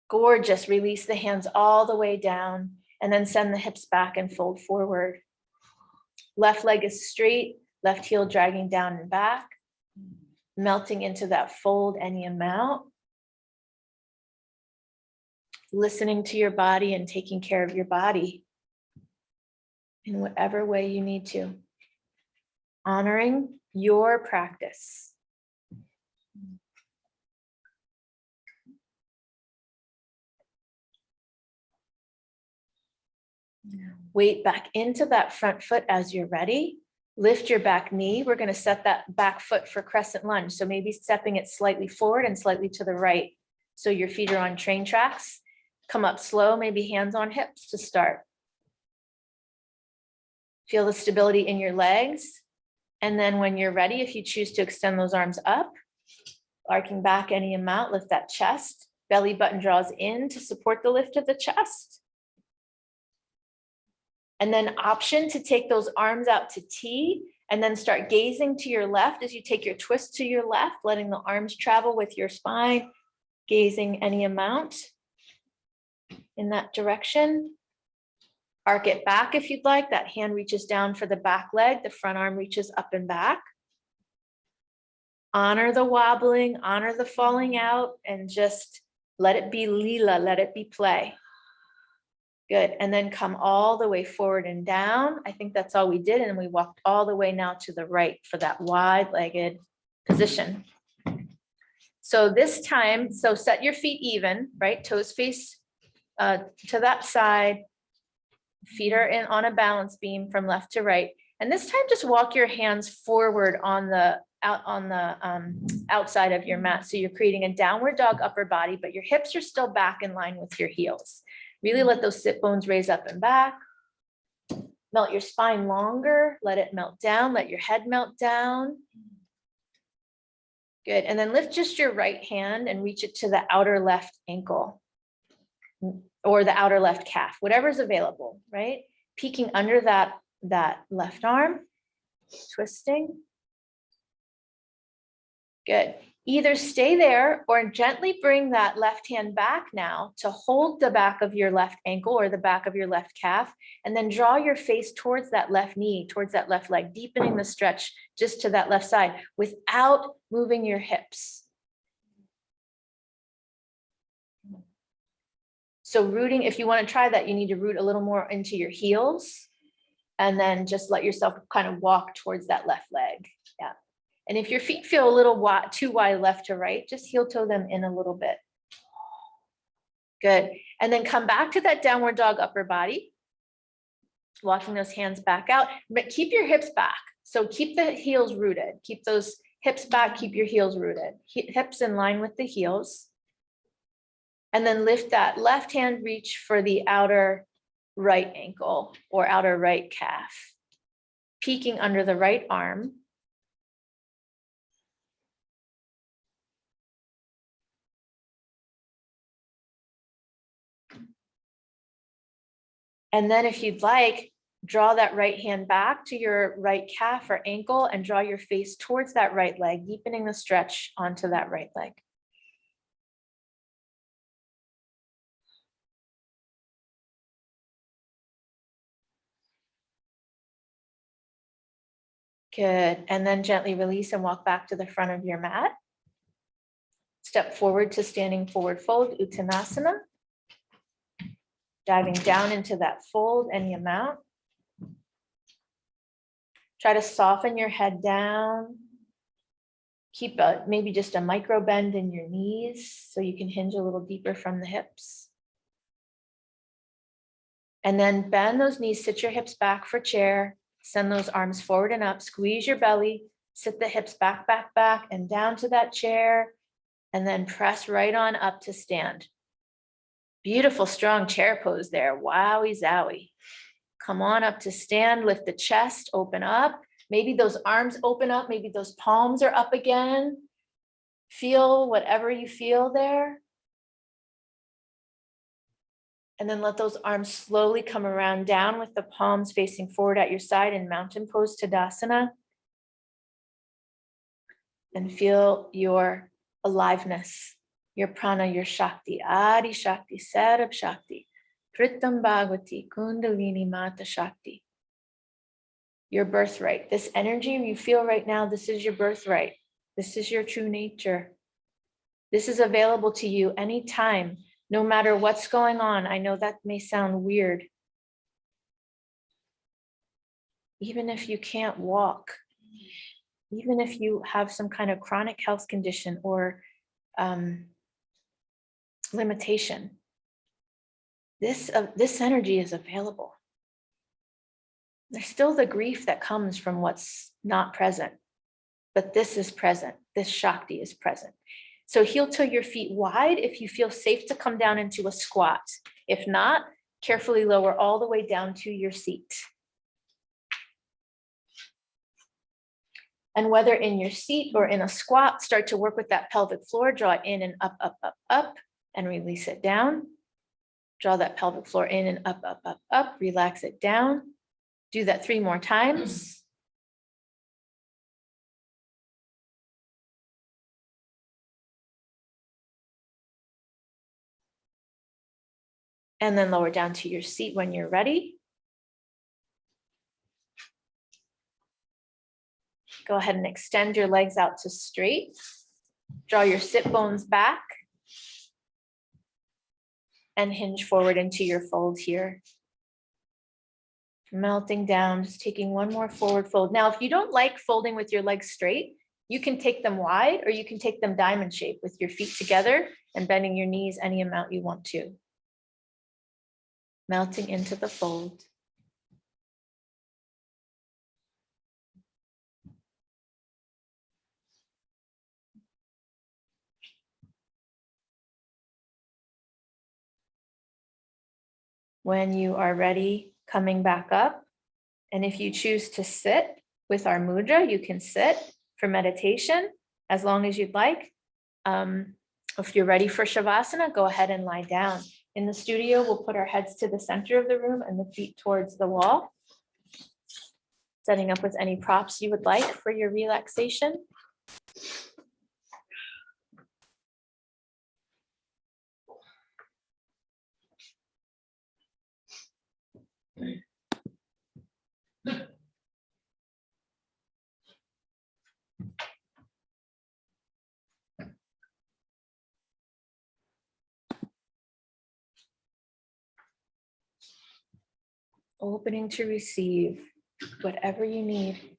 Gorgeous, release the hands all the way down and then send the hips back and fold forward. Left leg is straight, left heel dragging down and back, melting into that fold any amount. Listening to your body and taking care of your body in whatever way you need to. Honoring your practice. Weight back into that front foot as you're ready. Lift your back knee. We're going to set that back foot for crescent lunge. So maybe stepping it slightly forward and slightly to the right. So your feet are on train tracks. Come up slow, maybe hands on hips to start. Feel the stability in your legs. And then when you're ready, if you choose to extend those arms up, arcing back any amount, lift that chest. Belly button draws in to support the lift of the chest. And then option to take those arms out to T and then start gazing to your left as you take your twist to your left, letting the arms travel with your spine, gazing any amount in that direction. Arc it back if you'd like. That hand reaches down for the back leg. The front arm reaches up and back. Honor the wobbling, honor the falling out, and just let it be lila, let it be play. Good, and then come all the way forward and down. I think that's all we did, and we walked all the way now to the right for that wide-legged position. So this time, so set your feet even, right? Toes face to that side. Feet are in on a balance beam from left to right. And this time, just walk your hands forward on the outside of your mat. So you're creating a downward dog upper body, but your hips are still back in line with your heels. Really let those sit bones raise up and back. Melt your spine longer. Let it melt down. Let your head melt down. Good. And then lift just your right hand and reach it to the outer left ankle or the outer left calf, whatever's available, right? Peeking under that left arm, twisting. Good. Either stay there or gently bring that left hand back now to hold the back of your left ankle or the back of your left calf, and then draw your face towards that left knee, towards that left leg, deepening the stretch just to that left side without moving your hips. So rooting, if you want to try that, you need to root a little more into your heels and then just let yourself kind of walk towards that left leg. Yeah. And if your feet feel a little too wide left to right, just heel toe them in a little bit. Good. And then come back to that downward dog upper body. Walking those hands back out, but keep your hips back. So keep the heels rooted. Keep those hips back, keep your heels rooted. Hips in line with the heels. And then lift that left hand, reach for the outer right ankle or outer right calf. Peeking under the right arm. And then if you'd like, draw that right hand back to your right calf or ankle and draw your face towards that right leg, deepening the stretch onto that right leg. Good. And then gently release and walk back to the front of your mat. Step forward to standing forward fold, Uttanasana. Diving down into that fold any amount. Try to soften your head down. Keep maybe just a micro bend in your knees so you can hinge a little deeper from the hips. And then bend those knees, sit your hips back for chair. Send those arms forward and up, squeeze your belly, sit the hips back, back, back, and down to that chair, and then press right on up to stand. Beautiful, strong chair pose there. Wowie zowie. Come on up to stand, lift the chest, open up. Maybe those arms open up, maybe those palms are up again. Feel whatever you feel there. And then let those arms slowly come around down with the palms facing forward at your side in mountain pose Tadasana. And feel your aliveness, your prana, your Shakti, Adi Shakti, Sarab Shakti, Pritam Bhagavati, Kundalini Mata Shakti. Your birthright, this energy you feel right now, this is your birthright. This is your true nature. This is available to you anytime, no matter what's going on. I know that may sound weird. Even if you can't walk, even if you have some kind of chronic health condition or limitation, this energy is available. There's still the grief that comes from what's not present, but this is present. This Shakti is present. So heel till your feet wide if you feel safe to come down into a squat. If not, carefully lower all the way down to your seat. And whether in your seat or in a squat, start to work with that pelvic floor, draw it in and up, up, up, up, and release it down. Draw that pelvic floor in and up, up, up, up, relax it down. Do that 3 more times. And then lower down to your seat when you're ready. Go ahead and extend your legs out to straight. Draw your sit bones back. And hinge forward into your fold here. Melting down, just taking one more forward fold. Now, if you don't like folding with your legs straight, you can take them wide or you can take them diamond shape with your feet together and bending your knees any amount you want to. Melting into the fold. When you are ready, coming back up. And if you choose to sit with our mudra, you can sit for meditation as long as you'd like. If you're ready for Shavasana, go ahead and lie down. In the studio, we'll put our heads to the center of the room and the feet towards the wall. Setting up with any props you would like for your relaxation. Opening to receive whatever you need.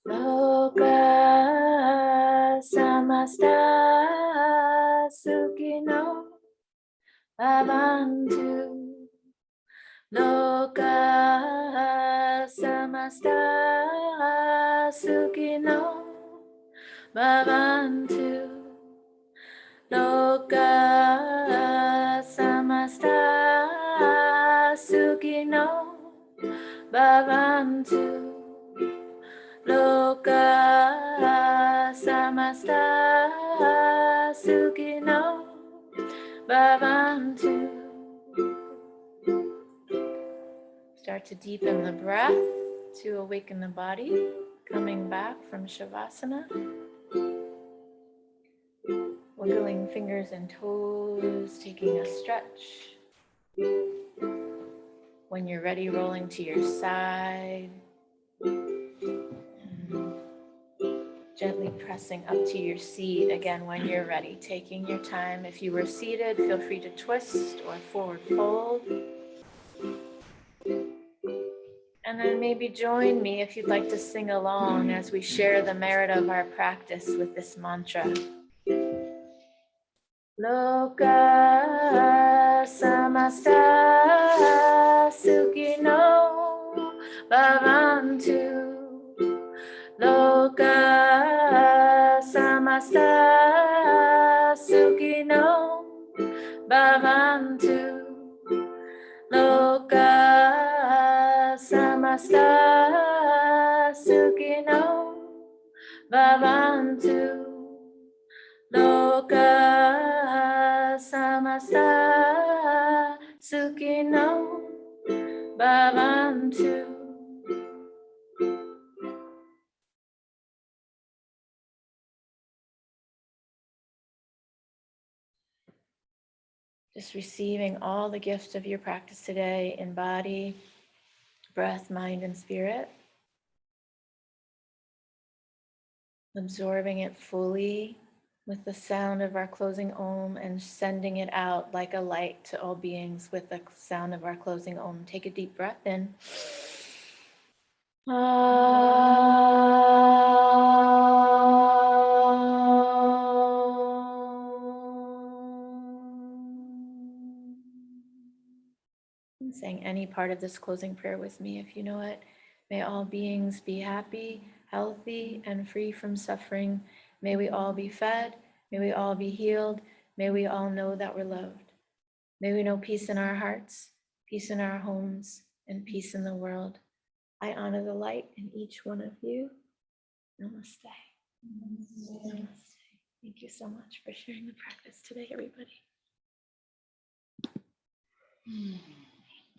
Loka samasta sukhino bhavantu. Loka samasta sukhino bhavantu. Loka samasta sukhino bhavantu. Loka samasta sukhino bhavantu. Start to deepen the breath to awaken the body, coming back from Shavasana. Wiggling fingers and toes, taking a stretch. When you're ready, rolling to your side. Gently pressing up to your seat again when you're ready, taking your time. If you were seated, feel free to twist or forward fold. And then maybe join me if you'd like to sing along as we share the merit of our practice with this mantra. Loka samasta sukhino bhavantu. Loka samasta sukhino bhavantu. Loka samasta sukhino bhavantu. Loka samasta sukhino bhavantu. Just receiving all the gifts of your practice today in body, breath, mind, and spirit. Absorbing it fully with the sound of our closing Om and sending it out like a light to all beings with the sound of our closing Om. Take a deep breath in. And saying any part of this closing prayer with me if you know it. May all beings be happy, healthy, and free from suffering. May we all be fed. May we all be healed. May we all know that we're loved. May we know peace in our hearts, peace in our homes, and peace in the world. I honor the light in each one of you. Namaste. Namaste. Thank you so much for sharing the practice today, everybody.